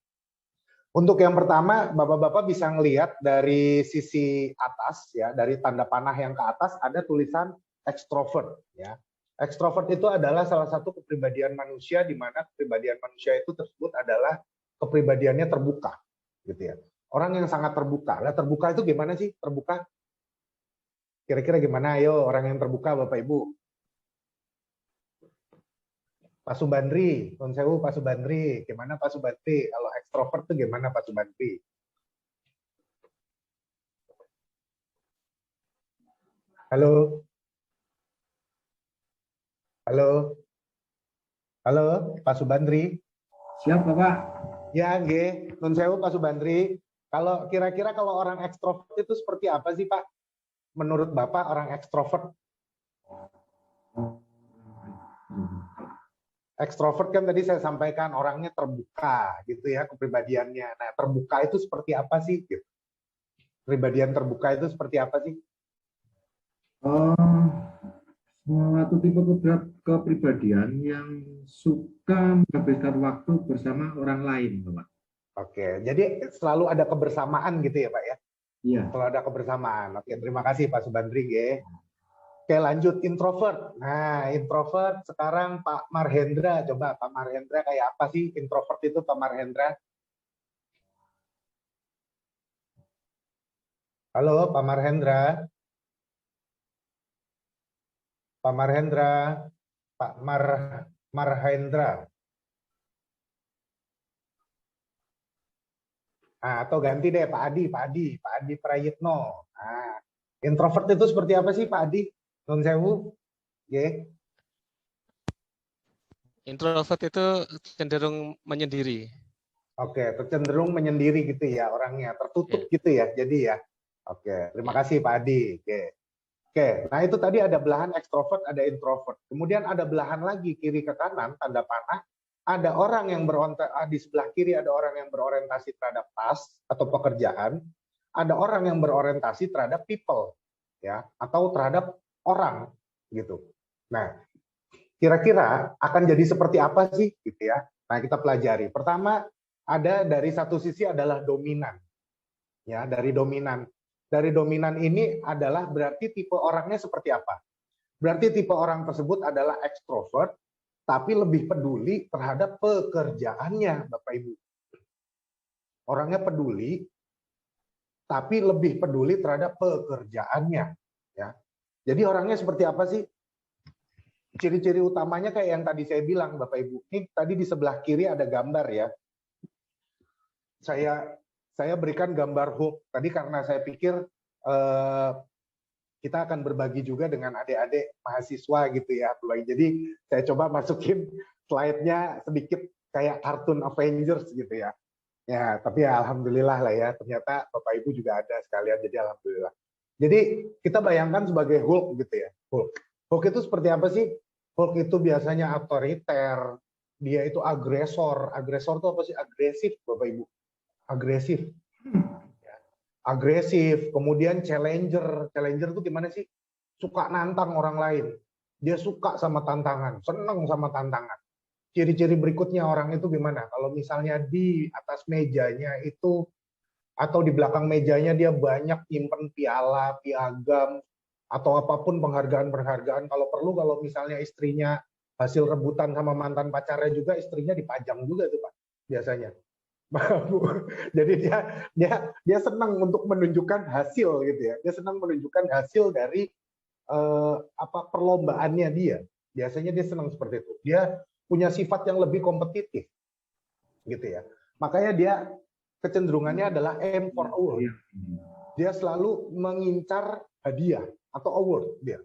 B: Untuk yang pertama, Bapak-bapak bisa ngelihat dari sisi atas ya, dari tanda panah yang ke atas ada tulisan extrovert ya. Extrovert itu adalah salah satu kepribadian manusia di mana kepribadian manusia itu tersebut adalah kepribadiannya terbuka gitu ya. Orang yang sangat terbuka. Lah terbuka itu gimana sih? Terbuka? Kira-kira gimana? Ayo orang yang terbuka Bapak Ibu. Pak Subandri, Nun Sewu Pak Subandri, gimana Pak Subandri? Kalau ekstrovert itu gimana Pak Subandri? Halo? Halo? Halo, Pak Subandri?
J: Siap, Bapak.
B: Ya, nggih. Nun Sewu Pak Subandri. Kalau kira-kira kalau orang ekstrovert itu seperti apa sih, Pak? Menurut Bapak orang ekstrovert? Ekstrovert kan tadi saya sampaikan orangnya terbuka gitu ya kepribadiannya. Nah, terbuka itu seperti apa sih? Gitu. Kepribadian terbuka itu seperti apa sih?
J: Suatu tipe kepribadian yang suka menghabiskan waktu bersama orang lain, Bapak.
B: Oke, jadi selalu ada kebersamaan gitu ya, Pak ya?
J: Iya.
B: Selalu ada kebersamaan. Oke, terima kasih Pak Subandri, ya. Oke, lanjut introvert. Nah, introvert sekarang Pak Marhendra. Coba Pak Marhendra kayak apa sih introvert itu Pak Marhendra? Halo Pak Marhendra. Pak Marhendra. Pak Marhendra. Nah, atau ganti deh Pak Adi Prayitno. Nah, introvert itu seperti apa sih Pak Adi? Nun Sewu, yeah.
K: Introvert itu cenderung menyendiri.
B: Oke, cenderung menyendiri gitu ya orangnya, tertutup gitu ya. Jadi ya. Oke, terima kasih Pak Adi. Oke. Oke, nah itu tadi ada belahan ekstrovert, ada introvert. Kemudian ada belahan lagi kiri ke kanan, tanda panah. Ada orang yang di sebelah kiri ada orang yang berorientasi terhadap task atau pekerjaan. Ada orang yang berorientasi terhadap people, ya, atau terhadap orang, gitu. Nah, kira-kira akan jadi seperti apa sih, gitu ya? Nah, kita pelajari. Pertama, ada dari satu sisi adalah dominan, ya, dari dominan. Dari dominan ini adalah berarti tipe orangnya seperti apa? Berarti tipe orang tersebut adalah ekstrovert, tapi lebih peduli terhadap pekerjaannya, Bapak Ibu. Orangnya peduli, tapi lebih peduli terhadap pekerjaannya. Ya. Jadi orangnya seperti apa sih? Ciri-ciri utamanya kayak yang tadi saya bilang, Bapak Ibu. Ini tadi di sebelah kiri ada gambar ya. Saya berikan gambar Hulk tadi karena saya pikir kita akan berbagi juga dengan adik-adik mahasiswa gitu ya. Jadi saya coba masukin slide-nya sedikit kayak kartun Avengers gitu ya. Ya, tapi ya alhamdulillah lah ya. Ternyata Bapak Ibu juga ada sekalian, jadi alhamdulillah. Jadi kita bayangkan sebagai Hulk gitu ya. Hulk itu seperti apa sih? Hulk itu biasanya otoriter, dia itu agresor. Agresor itu apa sih? Agresif, Bapak Ibu. Agresif. Agresif, kemudian challenger. Challenger itu gimana sih? Suka nantang orang lain. Dia suka sama tantangan, senang sama tantangan. Ciri-ciri berikutnya orang itu gimana? Kalau misalnya di atas mejanya itu, atau di belakang mejanya dia banyak nyimpen piala, piagam, atau apapun penghargaan-penghargaan. Kalau perlu, kalau misalnya istrinya hasil rebutan sama mantan pacarnya juga, istrinya dipajang juga tuh Pak, biasanya. Jadi dia senang untuk menunjukkan hasil gitu ya. Dia senang menunjukkan hasil dari perlombaannya dia. Biasanya dia senang seperti itu. Dia punya sifat yang lebih kompetitif, gitu ya. Makanya dia kecenderungannya adalah aim for award. Dia selalu mengincar hadiah atau award dia.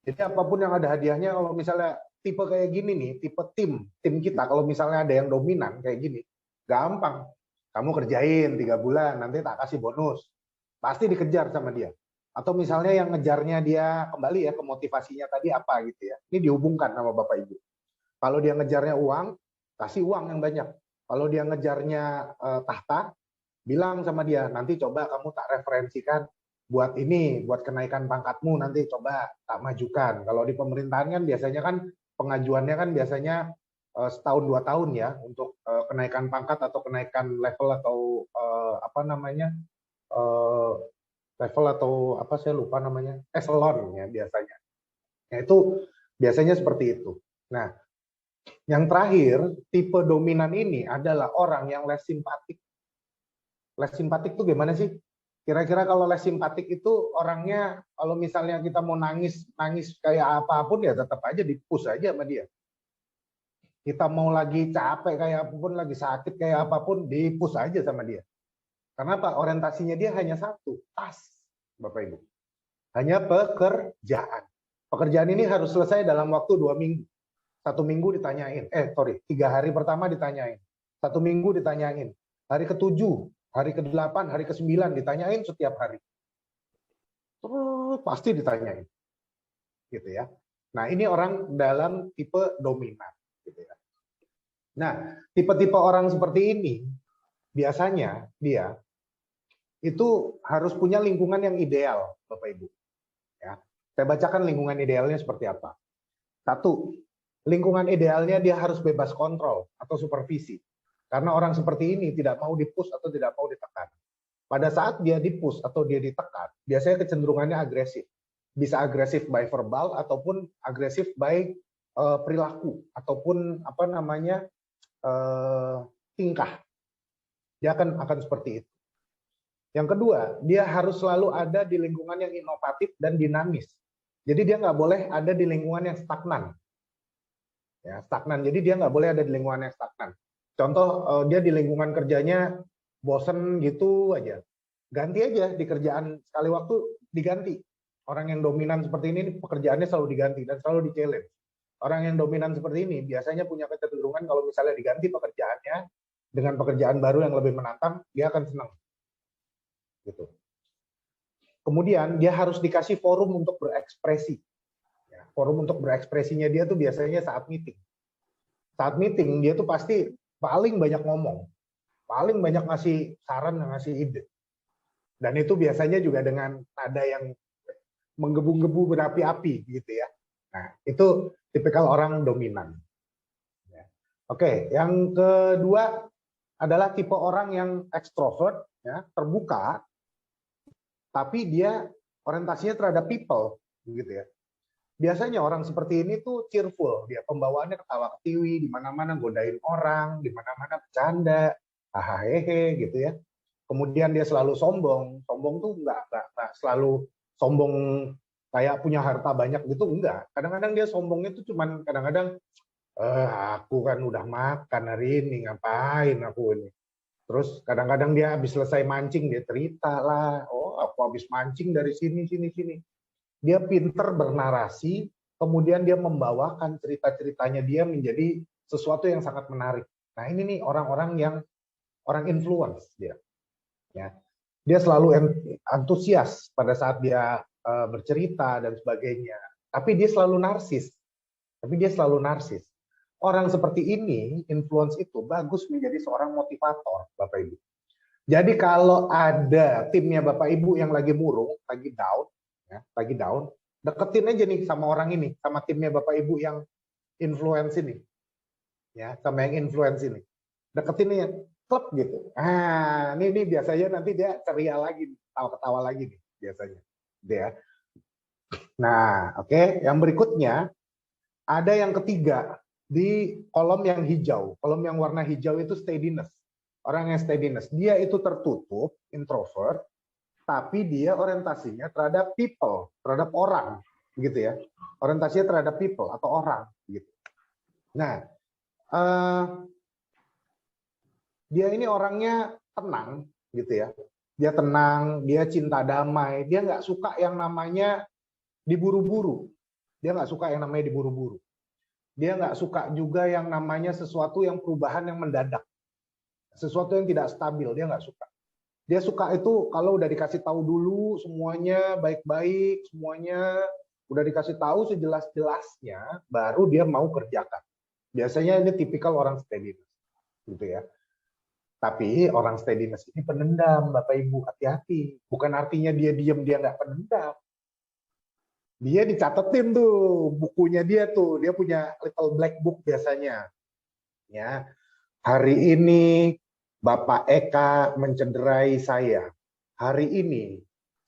B: Jadi apapun yang ada hadiahnya, kalau misalnya tipe kayak gini nih, tipe tim kita, kalau misalnya ada yang dominan kayak gini, gampang. Kamu kerjain 3 bulan, nanti tak kasih bonus. Pasti dikejar sama dia. Atau misalnya yang ngejarnya dia kembali ya ke motivasinya tadi apa gitu ya. Ini dihubungkan sama Bapak Ibu. Kalau dia ngejarnya uang, kasih uang yang banyak. Kalau dia ngejarnya tahta, bilang sama dia, nanti coba kamu tak referensikan buat ini, buat kenaikan pangkatmu, nanti coba tak majukan. Kalau di pemerintahan kan biasanya kan pengajuannya kan biasanya setahun 2 tahun ya untuk kenaikan pangkat atau kenaikan level atau level atau apa saya lupa namanya, eselon ya biasanya. Nah itu biasanya seperti itu. Nah yang terakhir tipe dominan ini adalah orang yang less simpatik. Less simpatik itu gimana sih? Kira-kira kalau less simpatik itu orangnya kalau misalnya kita mau nangis kayak apapun ya tetap aja di-push aja sama dia. Kita mau lagi capek kayak apapun, lagi sakit kayak apapun, di-push aja sama dia. Karena apa? Orientasinya dia hanya satu, task, Bapak Ibu. Hanya pekerjaan. Pekerjaan ini harus selesai dalam waktu 2 minggu. 1 minggu ditanyain, 3 hari pertama ditanyain. 1 minggu ditanyain. Hari ke-7, hari ke-8, hari ke-9 ditanyain setiap hari. Terus pasti ditanyain. Gitu ya. Nah, ini orang dalam tipe dominan. Gitu ya. Nah, tipe-tipe orang seperti ini biasanya dia itu harus punya lingkungan yang ideal, Bapak Ibu. Ya, saya bacakan lingkungan idealnya seperti apa. 1, lingkungan idealnya dia harus bebas kontrol atau supervisi. Karena orang seperti ini tidak mau di-push atau tidak mau ditekan. Pada saat dia di-push atau dia ditekan, biasanya kecenderungannya agresif. Bisa agresif by verbal ataupun agresif by perilaku ataupun tingkah. Dia akan seperti itu. Yang kedua, dia harus selalu ada di lingkungan yang inovatif dan dinamis. Jadi dia nggak boleh ada di lingkungan yang stagnan. Ya, stagnan. Jadi dia nggak boleh ada di lingkungan yang stagnan. Contoh, dia di lingkungan kerjanya bosen gitu aja. Ganti aja di kerjaan, sekali waktu diganti. Orang yang dominan seperti ini pekerjaannya selalu diganti dan selalu di-challenge. Orang yang dominan seperti ini biasanya punya kecenderungan kalau misalnya diganti pekerjaannya dengan pekerjaan baru yang lebih menantang, dia akan senang. Gitu. Kemudian dia harus dikasih forum untuk berekspresi. Ya, forum untuk berekspresinya dia tuh biasanya saat meeting. Saat meeting dia tuh pasti paling banyak ngomong, paling banyak ngasih saran, ngasih ide. Dan itu biasanya juga dengan nada yang menggebu-gebu berapi-api gitu ya. Nah, itu tipikal orang dominan. Ya. Oke, yang kedua adalah tipe orang yang ekstrovert, ya, terbuka, tapi dia orientasinya terhadap people, gitu ya. Biasanya orang seperti ini tuh cheerful, dia pembawaannya ketawa ketiwi, di mana-mana godain orang, di mana-mana bercanda, hahaha gitu ya. Kemudian dia selalu sombong tuh nggak selalu sombong kayak punya harta banyak gitu, enggak. Kadang-kadang dia sombongnya tuh cuman kadang-kadang aku kan udah makan hari ini, ngapain aku ini. Terus kadang-kadang dia habis selesai mancing, dia cerita lah, oh aku habis mancing dari sini. Dia pinter bernarasi, kemudian dia membawakan cerita-ceritanya dia menjadi sesuatu yang sangat menarik. Nah ini nih orang-orang yang orang influence dia. Ya. Dia selalu antusias pada saat dia bercerita dan sebagainya. Tapi dia selalu narsis. Orang seperti ini, influence itu bagus menjadi seorang motivator, Bapak Ibu. Jadi kalau ada timnya Bapak Ibu yang lagi murung, lagi down, deketin aja nih sama orang ini, sama timnya Bapak Ibu yang influence ini. Ya, sama yang influence ini. Deketin nih, klub gitu. Ah, ini biasanya nanti dia ceria lagi, ketawa lagi nih biasanya. Dia. Nah, oke, yang berikutnya ada yang ketiga. Di kolom yang hijau, kolom yang warna hijau itu steadiness. Orang yang steadiness, dia itu tertutup, introvert, tapi dia orientasinya terhadap people, terhadap orang, gitu ya. Orientasinya terhadap people atau orang, gitu. Nah, dia ini orangnya tenang, gitu ya. Dia tenang, dia cinta damai, dia nggak suka yang namanya diburu-buru. Dia nggak suka yang namanya diburu-buru. Dia nggak suka juga yang namanya sesuatu yang perubahan yang mendadak. Sesuatu yang tidak stabil, dia nggak suka. Dia suka itu kalau udah dikasih tahu dulu semuanya baik-baik, semuanya udah dikasih tahu sejelas-jelasnya, baru dia mau kerjakan. Biasanya ini tipikal orang steadiness, gitu ya. Tapi orang steadiness ini penendam, Bapak Ibu, hati-hati. Bukan artinya dia diam, dia nggak penendam. Dia dicatetin tuh bukunya dia tuh, dia punya little black book biasanya. Ya, hari ini Bapak Eka mencederai saya. Hari ini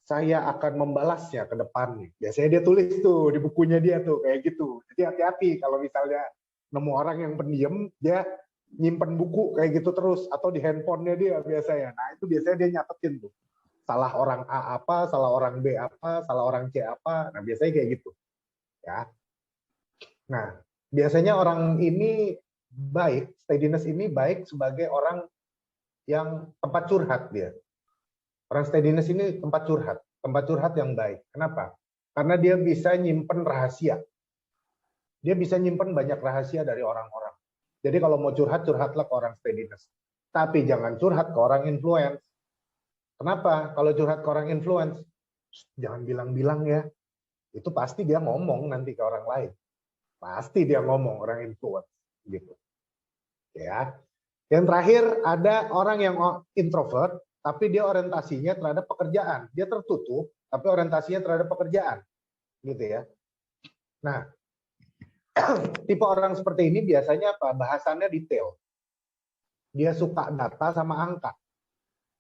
B: saya akan membalasnya ke depannya. Biasanya dia tulis tuh di bukunya dia tuh kayak gitu. Jadi hati-hati kalau misalnya nemu orang yang pendiam, dia nyimpen buku kayak gitu terus atau di handphonenya dia biasanya. Nah itu biasanya dia nyatetin tuh. Salah orang A apa, salah orang B apa, salah orang C apa. Nah, biasanya kayak gitu. Ya. Nah, biasanya orang ini baik, steadiness ini baik sebagai orang yang tempat curhat dia. Orang steadiness ini tempat curhat yang baik. Kenapa? Karena dia bisa nyimpen rahasia. Dia bisa nyimpen banyak rahasia dari orang-orang. Jadi kalau mau curhat, curhatlah ke orang steadiness. Tapi jangan curhat ke orang influence. Kenapa? Kalau curhat ke orang influence, jangan bilang-bilang ya. Itu pasti dia ngomong nanti ke orang lain. Pasti dia ngomong orang influence gitu. Ya. Yang terakhir ada orang yang introvert, tapi dia orientasinya terhadap pekerjaan. Dia tertutup, tapi orientasinya terhadap pekerjaan. Gitu ya. Nah, tipe orang seperti ini biasanya apa? Bahasannya detail. Dia suka data sama angka.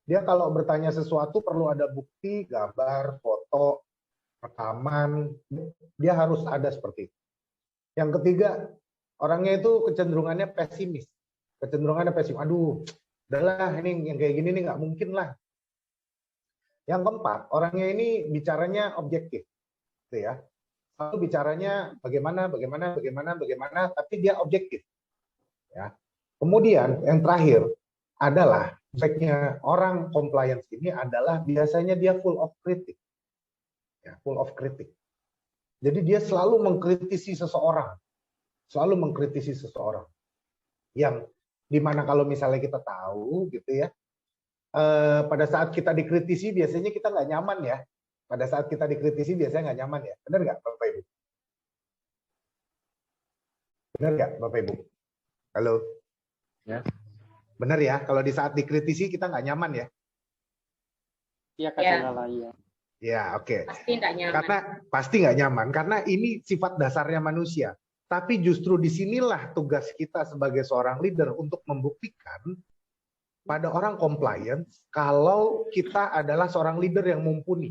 B: Dia kalau bertanya sesuatu perlu ada bukti, gambar, foto, rekaman. Dia harus ada seperti itu. Yang ketiga, orangnya itu kecenderungannya pesimis. Aduh, udahlah ini yang kayak gini nih nggak mungkin lah. Yang keempat, orangnya ini bicaranya objektif. Gitu ya. Lalu bicaranya bagaimana, tapi dia objektif. Ya. Kemudian yang terakhir adalah efeknya orang compliance ini adalah biasanya dia full of kritik. Ya, full of kritik. Jadi dia selalu mengkritisi seseorang. Yang dimana kalau misalnya kita tahu gitu ya, pada saat kita dikritisi biasanya kita nggak nyaman ya. Pada saat kita dikritisi biasanya nggak nyaman ya. Benar nggak Bapak Ibu? Benar nggak Bapak Ibu? Halo?
E: Ya.
B: Benar ya, kalau di saat dikritisi kita nggak nyaman ya?
L: Iya kadang-kala iya.
B: Ya, oke.
C: Pasti nggak nyaman.
B: Karena pasti nggak nyaman, karena ini sifat dasarnya manusia. Tapi justru disinilah tugas kita sebagai seorang leader untuk membuktikan pada orang compliance kalau kita adalah seorang leader yang mumpuni.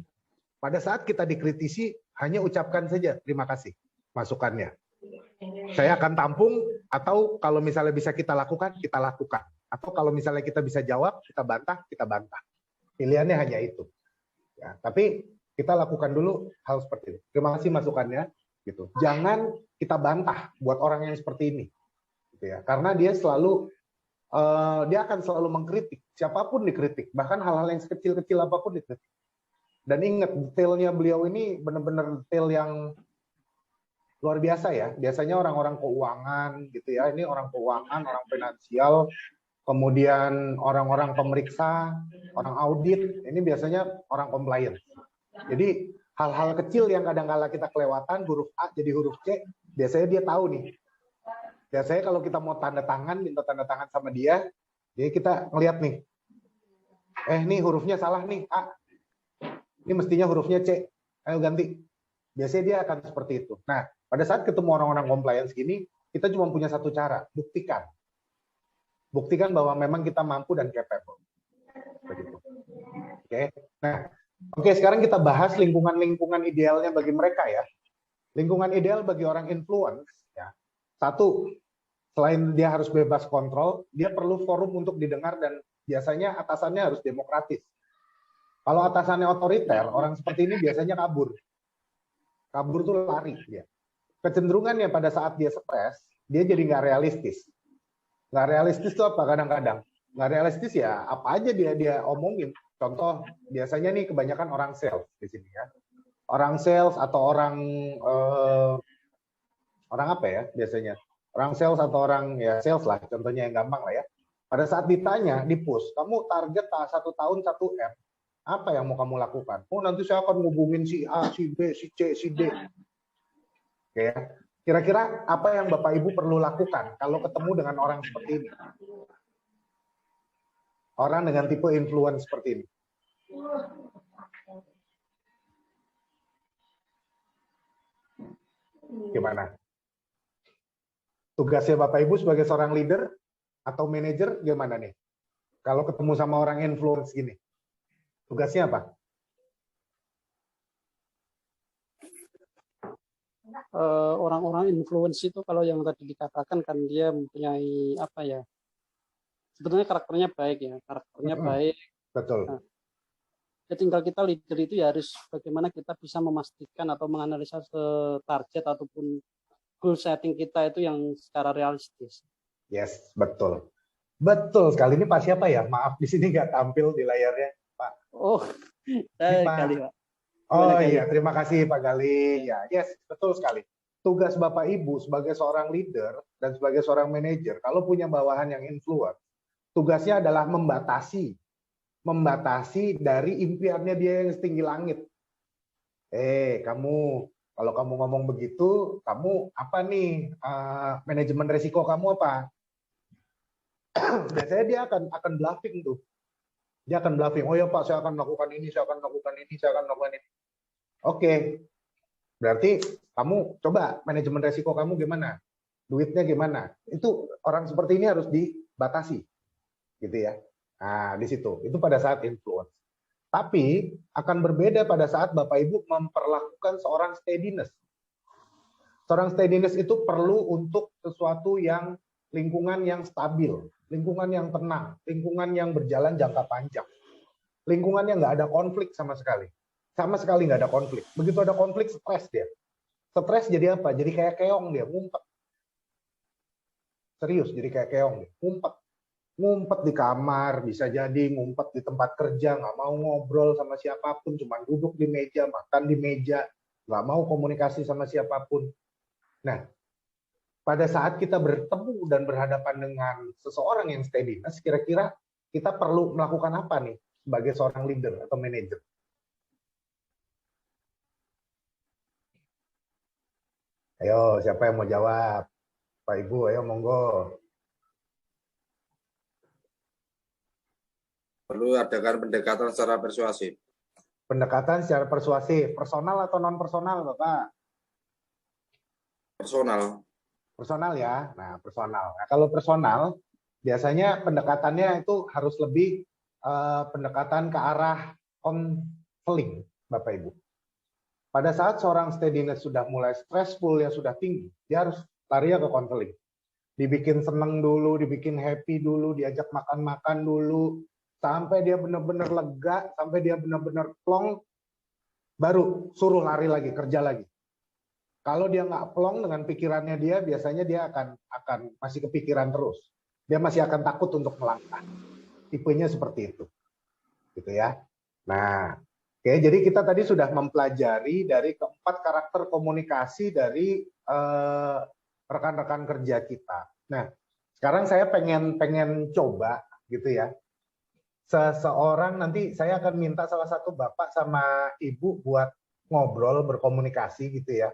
B: Pada saat kita dikritisi, hanya ucapkan saja terima kasih masukannya. Saya akan tampung, atau kalau misalnya bisa kita lakukan, kita lakukan. Atau kalau misalnya kita bisa jawab, kita bantah, kita bantah. Pilihannya hanya itu. Ya, tapi kita lakukan dulu hal seperti itu. Terima kasih masukannya. Gitu. Jangan kita bantah buat orang yang seperti ini. Gitu ya. Karena dia selalu, dia akan selalu mengkritik. Siapapun dikritik. Bahkan hal-hal yang sekecil-kecil apapun dikritik. Dan ingat, detailnya beliau ini benar-benar detail yang luar biasa ya. Biasanya orang-orang keuangan gitu ya. Ini orang keuangan, orang finansial, kemudian orang-orang pemeriksa, orang audit, ini biasanya orang compliance. Jadi hal-hal kecil yang kadang-kala kita kelewatan, huruf A jadi huruf C, biasanya dia tahu nih. Biasanya kalau kita mau tanda tangan, minta tanda tangan sama dia, jadi kita ngeliat nih. Nih hurufnya salah nih, A. Ini mestinya hurufnya C. Ayo ganti. Biasanya dia akan seperti itu. Nah, pada saat ketemu orang-orang compliance gini, kita cuma punya satu cara, buktikan. Buktikan bahwa memang kita mampu dan capable. Begitu. Oke. Nah, oke, sekarang kita bahas lingkungan-lingkungan idealnya bagi mereka ya. Lingkungan ideal bagi orang influence ya. Satu, selain dia harus bebas kontrol, dia perlu forum untuk didengar dan biasanya atasannya harus demokratis. Kalau atasannya otoriter, orang seperti ini biasanya kabur. Kabur tuh lari dia. Kecenderungannya pada saat dia stres, dia jadi nggak realistis. Nggak realistis itu apa kadang-kadang? Nggak realistis ya apa aja dia omongin. Contoh biasanya nih kebanyakan orang sales di sini ya. Orang sales atau orang apa ya biasanya? Orang sales atau orang ya sales lah contohnya yang gampang lah ya. Pada saat ditanya di push, kamu target 1 tahun 1 M, apa yang mau kamu lakukan? Oh nanti saya akan ngubungin si A, si B, si C, si D. Oke ya. Kira-kira apa yang Bapak Ibu perlu lakukan kalau ketemu dengan orang seperti ini? Orang dengan tipe influence seperti ini. Gimana? Tugasnya Bapak Ibu sebagai seorang leader atau manajer gimana nih? Kalau ketemu sama orang influence gini. Tugasnya apa?
L: Orang-orang influence itu kalau yang tadi dikatakan kan dia mempunyai apa ya? Sebenarnya karakternya baik ya, karakternya baik.
B: Betul.
L: Nah, ya tinggal kita leader itu ya harus bagaimana kita bisa memastikan atau menganalisa target ataupun goal setting kita itu yang secara realistis.
B: Yes, betul. Betul sekali. Ini Pak siapa ya? Maaf di sini nggak tampil di layarnya, Pak.
L: Oh, Gali, Pak.
B: Oh iya, terima kasih Pak Gali. Ya, yes, betul sekali. Tugas Bapak Ibu sebagai seorang leader dan sebagai seorang manajer, kalau punya bawahan yang influence, tugasnya adalah membatasi dari impiannya dia yang setinggi langit. Kamu, kalau kamu ngomong begitu, kamu apa nih manajemen resiko kamu apa? Biasanya dia akan bluffing tuh. Dia akan bluffing. Oh ya Pak, saya akan melakukan ini, saya akan melakukan ini, saya akan melakukan ini. Oke, berarti kamu coba manajemen resiko kamu gimana? Duitnya gimana? Itu orang seperti ini harus dibatasi, gitu ya. Nah, di situ. Itu pada saat influence. Tapi akan berbeda pada saat Bapak Ibu memperlakukan seorang steadiness. Seorang steadiness itu perlu untuk sesuatu yang lingkungan yang stabil, lingkungan yang tenang, lingkungan yang berjalan jangka panjang. Lingkungan yang nggak ada konflik sama sekali. Sama sekali nggak ada konflik. Begitu ada konflik, stres dia. Stres jadi apa? Jadi kayak keong dia, ngumpet. Serius, jadi kayak keong dia, ngumpet. Ngumpet di kamar, bisa jadi ngumpet di tempat kerja, nggak mau ngobrol sama siapapun, cuma duduk di meja, makan di meja, nggak mau komunikasi sama siapapun. Nah, pada saat kita bertemu dan berhadapan dengan seseorang yang steadiness, kira-kira kita perlu melakukan apa nih sebagai seorang leader atau manajer? Ayo, siapa yang mau jawab? Pak Ibu, ayo monggo.
D: Perlu adakan pendekatan secara persuasif.
B: Pendekatan secara persuasif, personal atau non personal, Bapak?
D: Personal.
B: Personal ya. Nah, personal. Nah, kalau personal, biasanya pendekatannya itu harus lebih pendekatan ke arah konseling, Bapak Ibu. Pada saat seorang steadiness sudah mulai stressful, yang sudah tinggi, dia harus lari ke konseling. Dibikin seneng dulu, dibikin happy dulu, diajak makan-makan dulu, sampai dia benar-benar lega, sampai dia benar-benar plong, baru suruh lari lagi, kerja lagi. Kalau dia nggak plong dengan pikirannya dia, biasanya dia akan masih kepikiran terus. Dia masih akan takut untuk melangkah. Tipenya seperti itu, gitu ya. Nah, oke, jadi kita tadi sudah mempelajari dari keempat karakter komunikasi dari rekan-rekan kerja kita. Nah, sekarang saya pengen coba, gitu ya. Seseorang nanti saya akan minta salah satu bapak sama ibu buat ngobrol, berkomunikasi, gitu ya.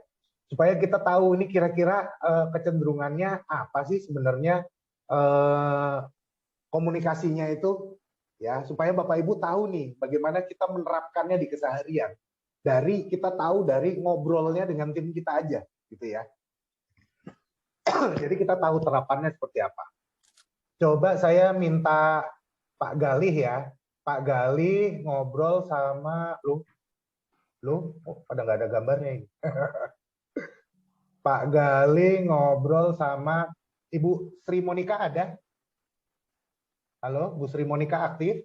B: Supaya kita tahu ini kira-kira kecenderungannya apa sih sebenarnya komunikasinya itu, ya, supaya Bapak Ibu tahu nih bagaimana kita menerapkannya di keseharian. Dari kita tahu dari ngobrolnya dengan tim kita aja, gitu ya. Jadi kita tahu terapannya seperti apa. Coba saya minta Pak Galih ya. Pak Galih ngobrol sama lu. Oh, pada nggak ada gambarnya ini. Pak Galih ngobrol sama Ibu Sri Monika ada? Halo, Bu Sri Monika aktif?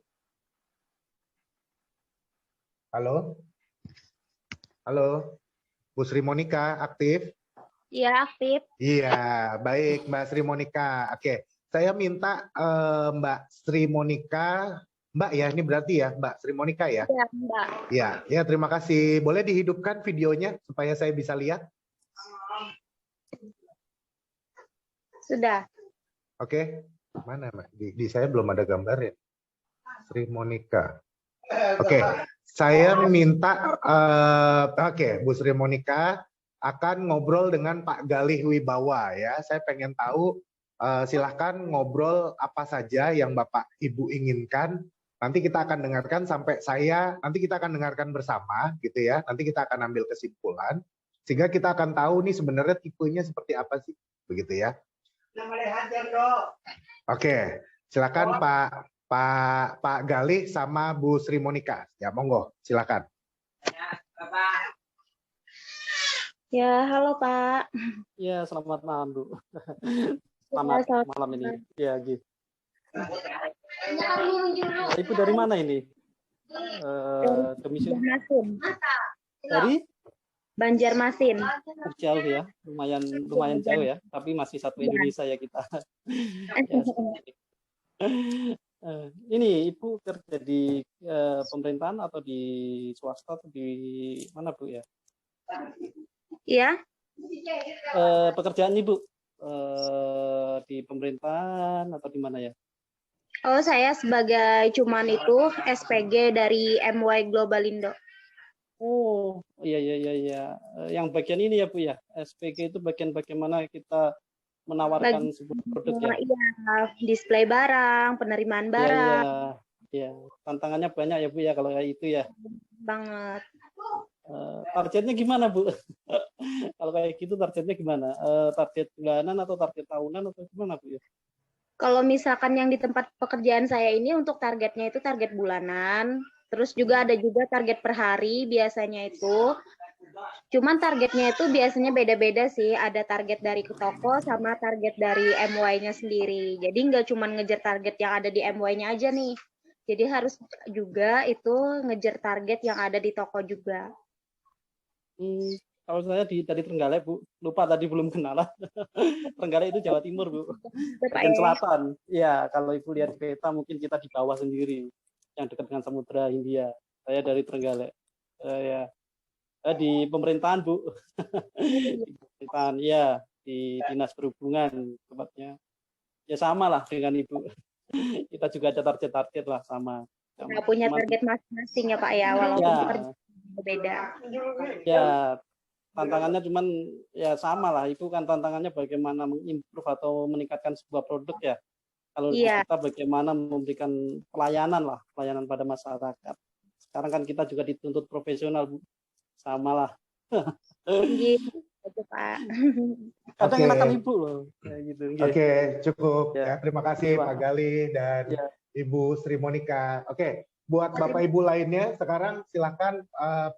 B: Halo? Halo? Bu Sri Monika aktif?
G: Iya, aktif.
B: Iya, baik Mbak Sri Monika. Oke, saya minta Mbak Sri Monika, Mbak ya, ini berarti ya Mbak Sri Monika ya?
G: Iya, Mbak.
B: Ya, terima kasih. Boleh dihidupkan videonya supaya saya bisa lihat?
G: Sudah.
B: Oke. Mana Mbak? Di saya belum ada gambarnya. Sri Monika. Oke, saya minta Bu Sri Monika akan ngobrol dengan Pak Galih Wibawa ya. Saya pengen tahu, silahkan ngobrol apa saja yang Bapak Ibu inginkan. Nanti kita akan dengarkan sampai nanti kita akan dengarkan bersama gitu ya. Nanti kita akan ambil kesimpulan sehingga kita akan tahu nih sebenarnya tipenya seperti apa sih, begitu ya. Oke, silakan Pak Galih sama Bu Sri Monika. Ya, monggo, silakan.
G: Ya, halo Pak.
L: Ya, selamat malam Bu. Selamat malam ini. Ya, gitu. Ibu dari mana ini?
G: Banjarmasin.
L: Dari?
G: Banjarmasin.
L: Jauh ya, lumayan jauh ya. Tapi masih satu Indonesia ya kita. Ya, ini Ibu kerja di pemerintahan atau di swasta atau di mana Bu ya?
G: Iya.
L: Pekerjaan Ibu di pemerintahan atau di mana ya?
G: Oh, saya sebagai cuman itu SPG dari MY Global Indo.
L: Oh, iya. Yang bagian ini ya Bu ya, SPG itu bagian bagaimana kita menawarkan sebuah produk ya?
G: Iya, display barang, penerimaan barang.
L: Iya. Tantangannya banyak ya Bu ya kalau kayak itu ya.
G: Banget.
L: Targetnya gimana Bu? Kalau kayak gitu targetnya gimana? Target bulanan atau target tahunan atau gimana Bu ya?
G: Kalau misalkan yang di tempat pekerjaan saya ini untuk targetnya itu target bulanan, terus juga ada juga target per hari biasanya itu. Cuman targetnya itu biasanya beda-beda sih, ada target dari ke toko sama target dari MY-nya sendiri. Jadi nggak cuma ngejar target yang ada di MY-nya aja nih. Jadi harus juga itu ngejar target yang ada di toko juga.
L: Kalau saya dari Trenggalek Bu, lupa tadi belum kenalan. Trenggalek itu Jawa Timur Bu, bagian selatan. Ya, kalau Ibu lihat peta mungkin kita di bawah sendiri, yang dekat dengan Samudra Hindia. Saya dari Trenggalek. Ya, di pemerintahan Bu, di pemerintahan ya, di Dinas Perhubungan tempatnya. Ya sama lah dengan Ibu. Kita juga ada target-target lah sama.
G: Kita punya target masing-masing ya Pak ya, walaupun pekerjaan berbeda.
L: Ya, tantangannya cuman ya sama lah, itu kan tantangannya bagaimana mengimprove atau meningkatkan sebuah produk ya. Kalau kita bagaimana memberikan pelayanan pada masyarakat. Sekarang kan kita juga dituntut profesional, Bu. Sama lah.
G: Gitu, Pak.
L: Kadang enakan Ibu loh. Kayak gitu.
B: Oke, cukup. Ya, terima kasih Pak Gali dan Ibu Sri Monika. Oke, buat Bapak Ibu lainnya, sekarang silakan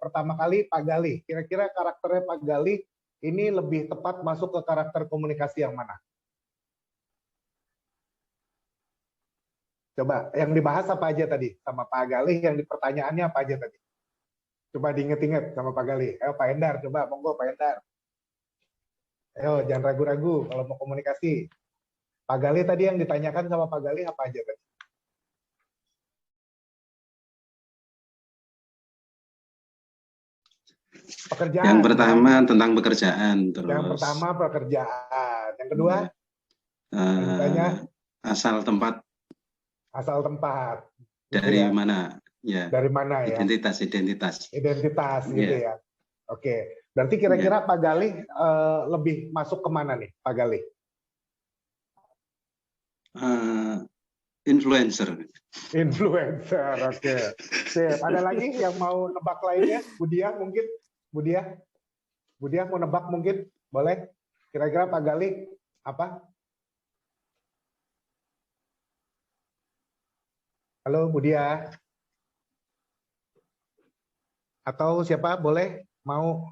B: pertama kali Pak Gali. Kira-kira karakternya Pak Gali ini lebih tepat masuk ke karakter komunikasi yang mana? Coba, yang dibahas apa aja tadi sama Pak Gali, yang di pertanyaannya apa aja tadi? Coba diinget-inget sama Pak Gali. Ayo Pak Endar, coba monggo Pak Endar. Ayo, jangan ragu-ragu kalau mau komunikasi. Pak Gali tadi yang ditanyakan sama Pak Gali apa aja tadi? Pekerjaan.
M: Yang pertama tentang pekerjaan. Terus.
B: Yang pertama pekerjaan. Yang kedua?
M: Asal tempat.
B: Asal tempat.
M: Dari
B: gitu ya.
M: mana? Ya.
B: Dari mana ya?
M: Identitas.
B: Gitu ya. Oke. Berarti kira-kira Pak Gali lebih masuk kemana nih, Pak Gali?
M: Influencer.
B: Influencer, oke. Sip. Ada lagi yang mau nebak lainnya? Budia mungkin? Budia mau nebak mungkin? Boleh? Kira-kira Pak Gali apa? Halo Budia. Atau siapa boleh mau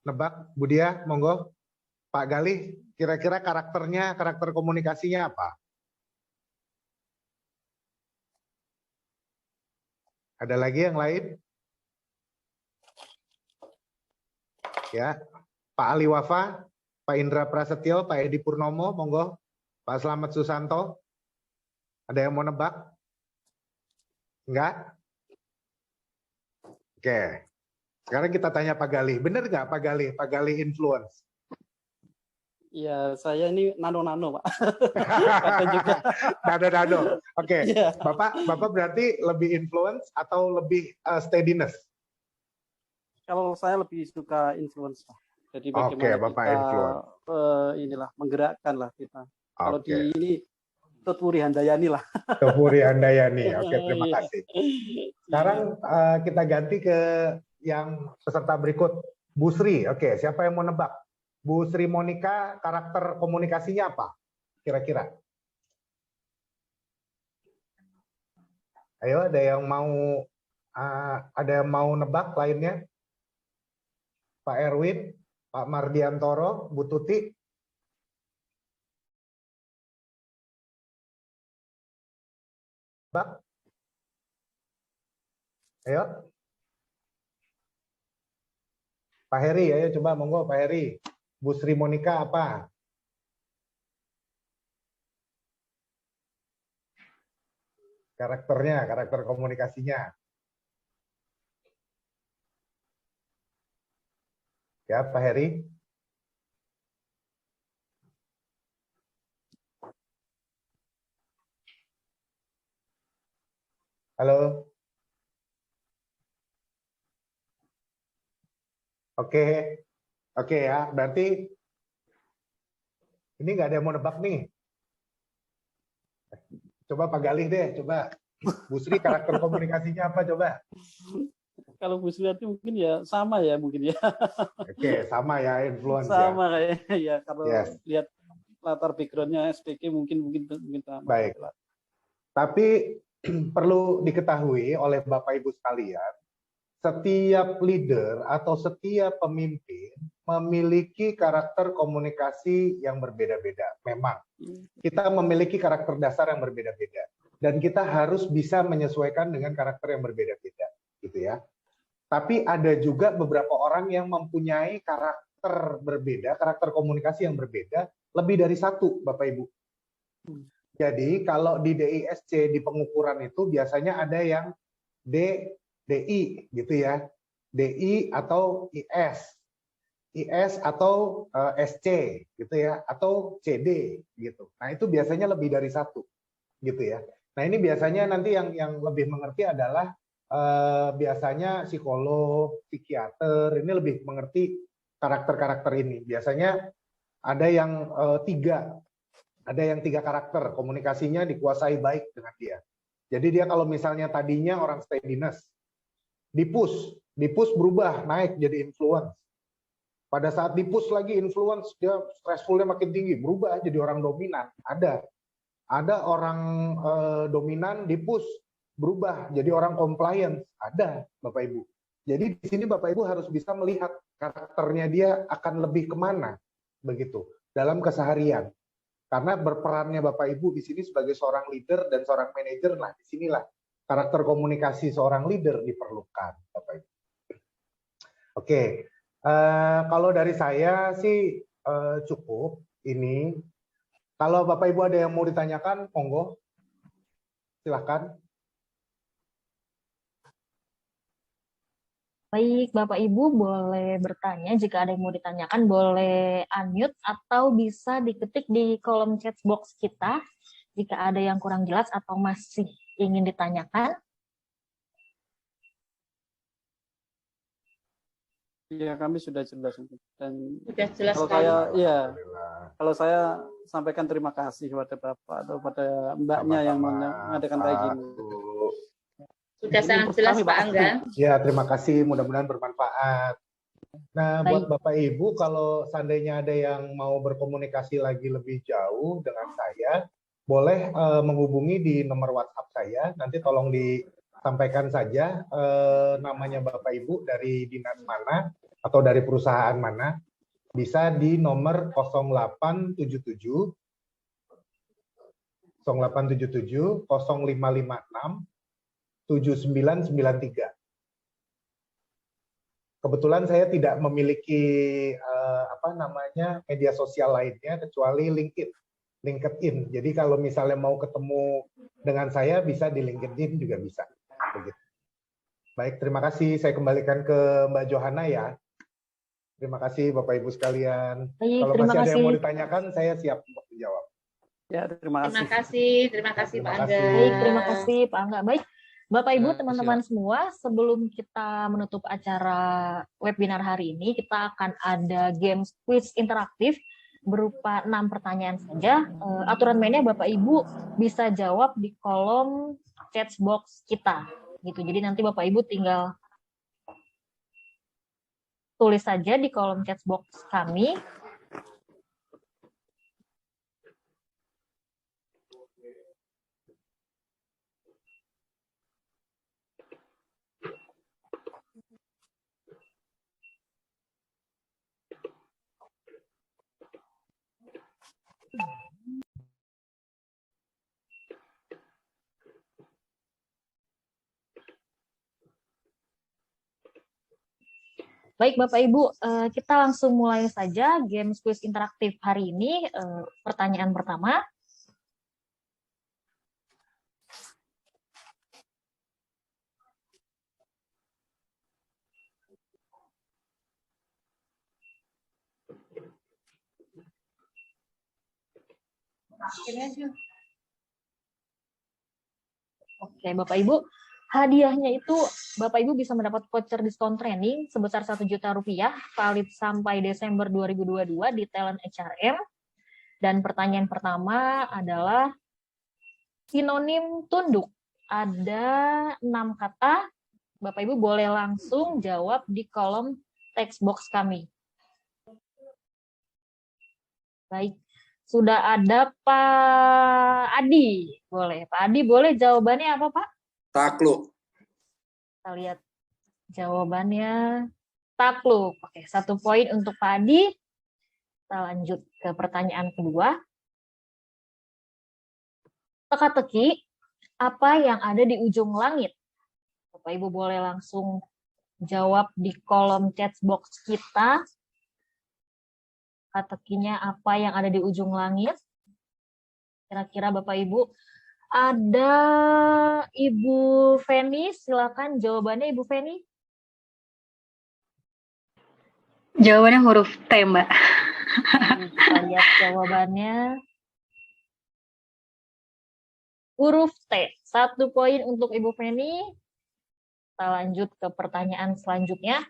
B: nebak? Budia, monggo. Pak Gali, kira-kira karakter komunikasinya apa? Ada lagi yang lain? Ya, Pak Ali Wafa, Pak Indra Prasetyo, Pak Edi Purnomo, monggo. Pak Slamet Susanto. Ada yang mau nebak? Enggak? Oke. Sekarang kita tanya Pak Gali. Benar nggak Pak Gali? Pak Gali influence?
L: Ya, saya ini nano-nano, Pak.
B: Nano-nano. Oke. Bapak berarti lebih influence atau lebih steadiness?
L: Kalau saya lebih suka influence, Pak. Jadi bagaimana
B: Bapak
L: kita menggerakkan lah kita. Kalau di ini Tutpuri Handayani lah.
B: Tutpuri Handayani. Oke, terima kasih. Sekarang kita ganti ke yang peserta berikut. Bu Sri. Oke, siapa yang mau nebak? Bu Sri Monika, karakter komunikasinya apa? Kira-kira? Ayo, ada yang mau nebak lainnya? Pak Erwin, Pak Mardiantoro, Bu Tuti. Nebak? Ayo. Pak Heri, ayo coba monggo Pak Heri. Bu Sri Monika apa? Karakternya, karakter komunikasinya. Ya, Pak Heri. Halo. Oke ya, berarti ini nggak ada yang mau nebak nih. Coba Pak Galih deh, coba. Bu Sri karakter komunikasinya apa coba?
L: Kalau Bu Sri mungkin ya sama ya mungkin ya.
B: Oke, sama ya influence.
L: Sama kayaknya ya kalau lihat latar backgroundnya SPK mungkin sama.
B: Baik. Tapi perlu diketahui oleh Bapak Ibu sekalian, setiap leader atau setiap pemimpin memiliki karakter komunikasi yang berbeda-beda. Memang kita memiliki karakter dasar yang berbeda-beda dan kita harus bisa menyesuaikan dengan karakter yang berbeda-beda, gitu ya. Tapi ada juga beberapa orang yang mempunyai karakter berbeda, karakter komunikasi yang berbeda, lebih dari satu, Bapak Ibu. Jadi kalau di DISC di pengukuran itu biasanya ada yang DI gitu ya, DI atau IS atau SC gitu ya, atau CD gitu. Nah itu biasanya lebih dari satu gitu ya. Nah ini biasanya nanti yang lebih mengerti adalah biasanya psikolog, psikiater ini lebih mengerti karakter-karakter ini. Biasanya ada yang tiga karakter, komunikasinya dikuasai baik dengan dia. Jadi dia kalau misalnya tadinya orang steadiness, di-push berubah, naik jadi influence. Pada saat di-push lagi influence, dia stressfulnya makin tinggi, berubah jadi orang dominan. Ada orang dominan di-push, berubah jadi orang compliance. Ada, Bapak Ibu. Jadi di sini Bapak Ibu harus bisa melihat karakternya dia akan lebih kemana, begitu, dalam keseharian. Karena berperannya Bapak Ibu di sini sebagai seorang leader dan seorang manajer, nah disinilah karakter komunikasi seorang leader diperlukan, Bapak Ibu. Oke, kalau dari saya sih cukup ini. Kalau Bapak Ibu ada yang mau ditanyakan, monggo, silahkan.
A: Baik, Bapak Ibu boleh bertanya, jika ada yang mau ditanyakan boleh unmute atau bisa diketik di kolom chat box kita jika ada yang kurang jelas atau masih ingin ditanyakan.
L: Iya, kami sudah jelas dan
C: Sudah jelas
L: kalau
C: sekali.
L: kalau saya sampaikan terima kasih kepada Bapak atau pada Mbaknya yang mengadakan kayak gini.
C: Sudah sangat jelas Pak Angga.
B: Ya, terima kasih. Mudah-mudahan bermanfaat. Nah, buat Bapak Ibu, kalau seandainya ada yang mau berkomunikasi lagi lebih jauh dengan saya, boleh menghubungi di nomor WhatsApp saya. Nanti tolong disampaikan saja namanya Bapak Ibu dari dinas mana atau dari perusahaan mana. Bisa di nomor 0877 0556 7993. Kebetulan saya tidak memiliki media sosial lainnya kecuali LinkedIn. Jadi kalau misalnya mau ketemu dengan saya bisa di LinkedIn juga bisa. Begitu. Baik, terima kasih. Saya kembalikan ke Mbak Johanna ya. Terima kasih Bapak Ibu sekalian.
A: Baik,
B: kalau masih ada yang mau ditanyakan, saya siap untuk menjawab.
L: Ya, terima
C: kasih Pak Angga.
A: Baik, terima kasih Pak Angga. Baik, Bapak Ibu, teman-teman semua, sebelum kita menutup acara webinar hari ini, kita akan ada games quiz interaktif berupa 6 pertanyaan saja. Aturan mainnya Bapak Ibu bisa jawab di kolom chat box kita. Gitu. Jadi nanti Bapak Ibu tinggal tulis saja di kolom chat box kami. Baik Bapak Ibu, kita langsung mulai saja games quiz interaktif hari ini. Pertanyaan pertama. Oke Bapak Ibu, hadiahnya itu Bapak Ibu bisa mendapat voucher diskon training sebesar Rp1.000.000 valid sampai Desember 2022 di Talent HRM. Dan pertanyaan pertama adalah sinonim tunduk. Ada 6 kata. Bapak Ibu boleh langsung jawab di kolom text box kami. Baik, sudah ada Pak Adi. Boleh, Pak Adi boleh jawabannya apa Pak?
D: Takluk.
A: Kita lihat jawabannya takluk. Oke, 1 poin untuk Pak Adi. Kita lanjut ke pertanyaan kedua. Teka-teki, apa yang ada di ujung langit? Bapak Ibu boleh langsung jawab di kolom chat box kita. Teka-tekinya apa yang ada di ujung langit? Kira-kira Bapak Ibu. Ada Ibu Feni, silakan jawabannya Ibu Feni.
N: Jawabannya huruf T, Mbak.
A: Kita lihat jawabannya. Huruf T. 1 poin untuk Ibu Feni. Kita lanjut ke pertanyaan selanjutnya.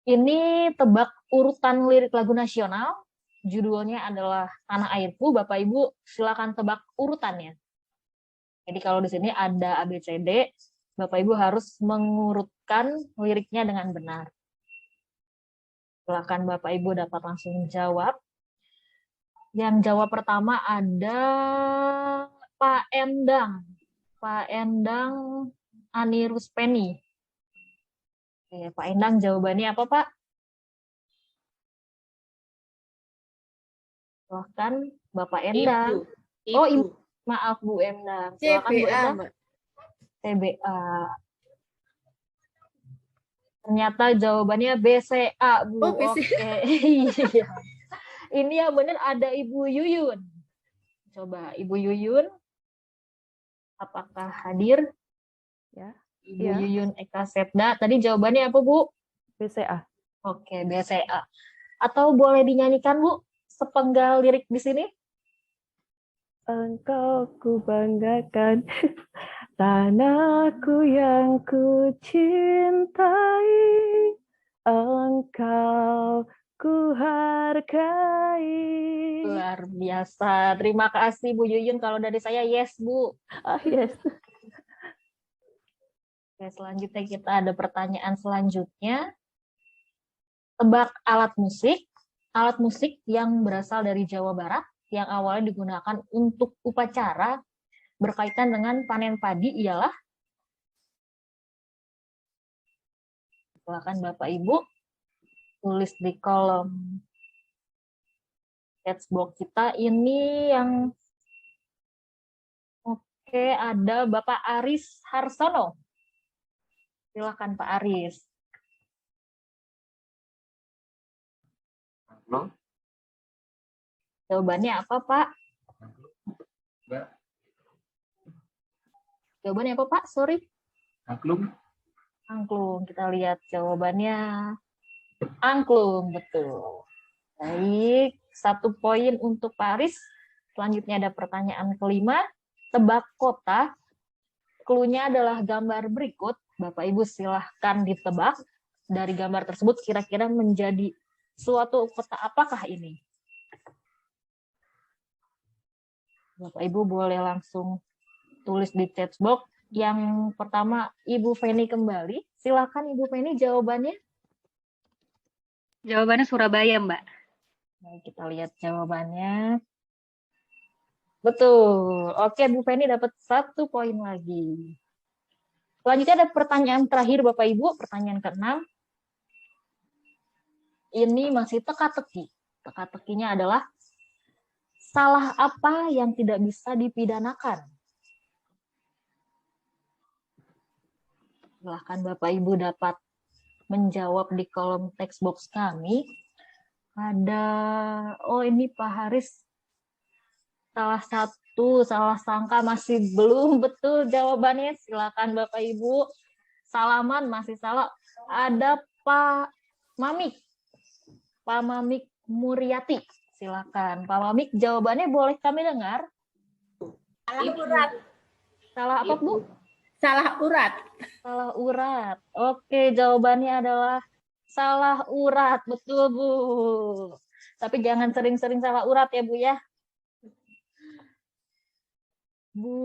A: Ini tebak urutan lirik lagu nasional. Judulnya adalah Tanah Airku. Bapak Ibu silakan tebak urutannya. Jadi kalau di sini ada ABCD, Bapak Ibu harus mengurutkan liriknya dengan benar. Silakan Bapak Ibu dapat langsung jawab. Yang jawab pertama ada Pak Endang. Pak Endang Anirus Penny. Oke, Pak Endang jawabannya apa, Pak? Silahkan Bapak Endang.
C: Ibu.
A: Oh, maaf Bu Endang. Silakan Bu
C: CBA,
A: Endang.
C: Mbak.
A: TBA. Ternyata jawabannya BCA, Bu.
C: Oh, BCA.
A: Oke. Iya. Ini yang benar ada Ibu Yuyun. Coba Ibu Yuyun. Apakah hadir?
F: Ya.
A: Ibu
F: Iya.
A: Yuyun Eka Setda. Tadi jawabannya apa, Bu?
F: BCA.
A: Oke, BCA. Atau boleh dinyanyikan, Bu, sepenggal lirik di sini?
F: Engkau ku banggakan, tanahku yang ku cintai, engkau ku hargai.
A: Luar biasa. Terima kasih Bu Yuyun. Kalau dari saya, yes, Bu.
F: Yes.
A: Oke, selanjutnya kita ada pertanyaan selanjutnya. Tebak alat musik. Alat musik yang berasal dari Jawa Barat, yang awalnya digunakan untuk upacara berkaitan dengan panen padi ialah? Silakan Bapak Ibu tulis di kolom textbox kita. Ini yang oke, ada Bapak Aris Harsono. Silakan Pak Aris.
E: Halo,
A: Jawabannya apa, Pak?
E: Mbak.
A: Jawabannya apa, Pak? Sorry.
E: Angklung.
A: Angklung. Kita lihat jawabannya. Angklung, betul. Baik, 1 poin untuk Pak Aris. Selanjutnya ada pertanyaan kelima. Tebak kota. Cluenya adalah gambar berikut. Bapak Ibu silahkan ditebak. Dari gambar tersebut kira-kira menjadi suatu kota apakah ini? Bapak Ibu boleh langsung tulis di chat box. Yang pertama Ibu Feni kembali. Silakan Ibu Feni jawabannya.
N: Jawabannya Surabaya, Mbak.
A: Baik, kita lihat jawabannya. Betul. Oke, Bu Feni dapat 1 poin lagi. Selanjutnya ada pertanyaan terakhir Bapak Ibu, pertanyaan ke-6. Ini masih teka-teki. Teka-tekinya adalah salah apa yang tidak bisa dipidanakan? Silahkan Bapak Ibu dapat menjawab di kolom text box kami. Ada, oh ini Pak Haris, salah sangka masih belum betul jawabannya. Silakan Bapak Ibu. Salaman masih salah. Ada Pak Mamik. Pak Mamik Muryati. Silakan. Pak Mamik, jawabannya boleh kami dengar?
C: Salah urat.
A: Salah apa, Bu?
C: Salah urat.
A: Salah urat. Oke, jawabannya adalah salah urat. Betul, Bu. Tapi jangan sering-sering salah urat ya, Bu ya. Bu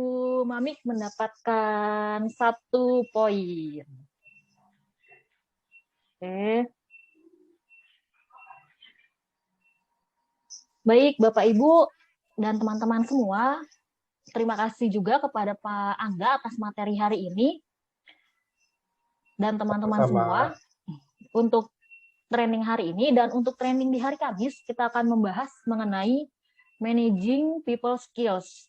A: Mamik mendapatkan 1 poin. Oke. Baik, Bapak Ibu dan teman-teman semua, terima kasih juga kepada Pak Angga atas materi hari ini. Dan teman-teman semua, untuk training hari ini dan untuk training di hari Kamis, kita akan membahas mengenai managing people skills.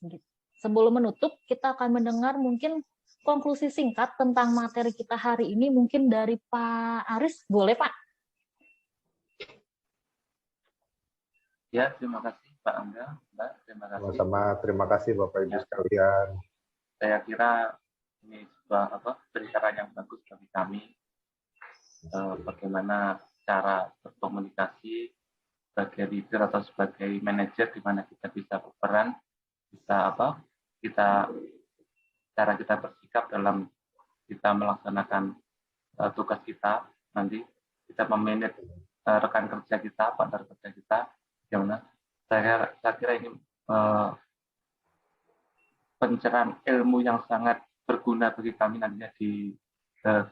A: Sebelum menutup, kita akan mendengar mungkin konklusi singkat tentang materi kita hari ini, mungkin dari Pak Aris. Boleh, Pak?
E: Ya, terima kasih Pak Angga, Mbak. Terima kasih.
B: Sama-sama, terima kasih Bapak Ibu sekalian.
E: Saya kira ini sebuah pembicaraan yang bagus bagi kami. Bagaimana cara berkomunikasi sebagai leader atau sebagai manajer, di mana kita bisa berperan, cara kita bersikap dalam kita melaksanakan tugas kita, nanti kita memanage rekan kerja kita, partner kerja kita, gimana? Saya kira ini pencerahan ilmu yang sangat berguna bagi kami nantinya di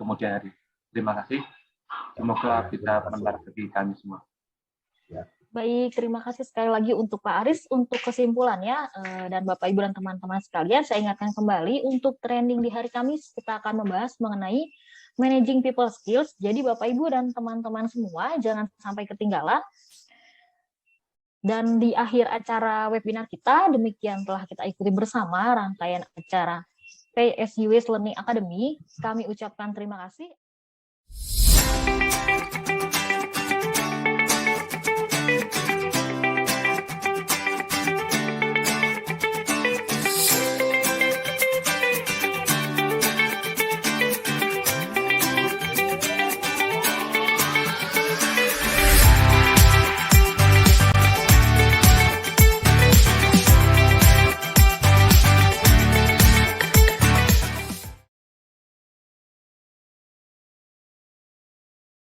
E: kemudian hari. Terima kasih. Semoga bisa bermanfaat bagi kami semua.
A: Baik, terima kasih sekali lagi untuk Pak Aris untuk kesimpulannya, dan Bapak Ibu dan teman-teman sekalian, saya ingatkan kembali untuk trending di hari Kamis kita akan membahas mengenai managing people skills. Jadi Bapak Ibu dan teman-teman semua jangan sampai ketinggalan. Dan di akhir acara webinar kita, demikian telah kita ikuti bersama rangkaian acara PSUS Learning Academy. Kami ucapkan terima kasih.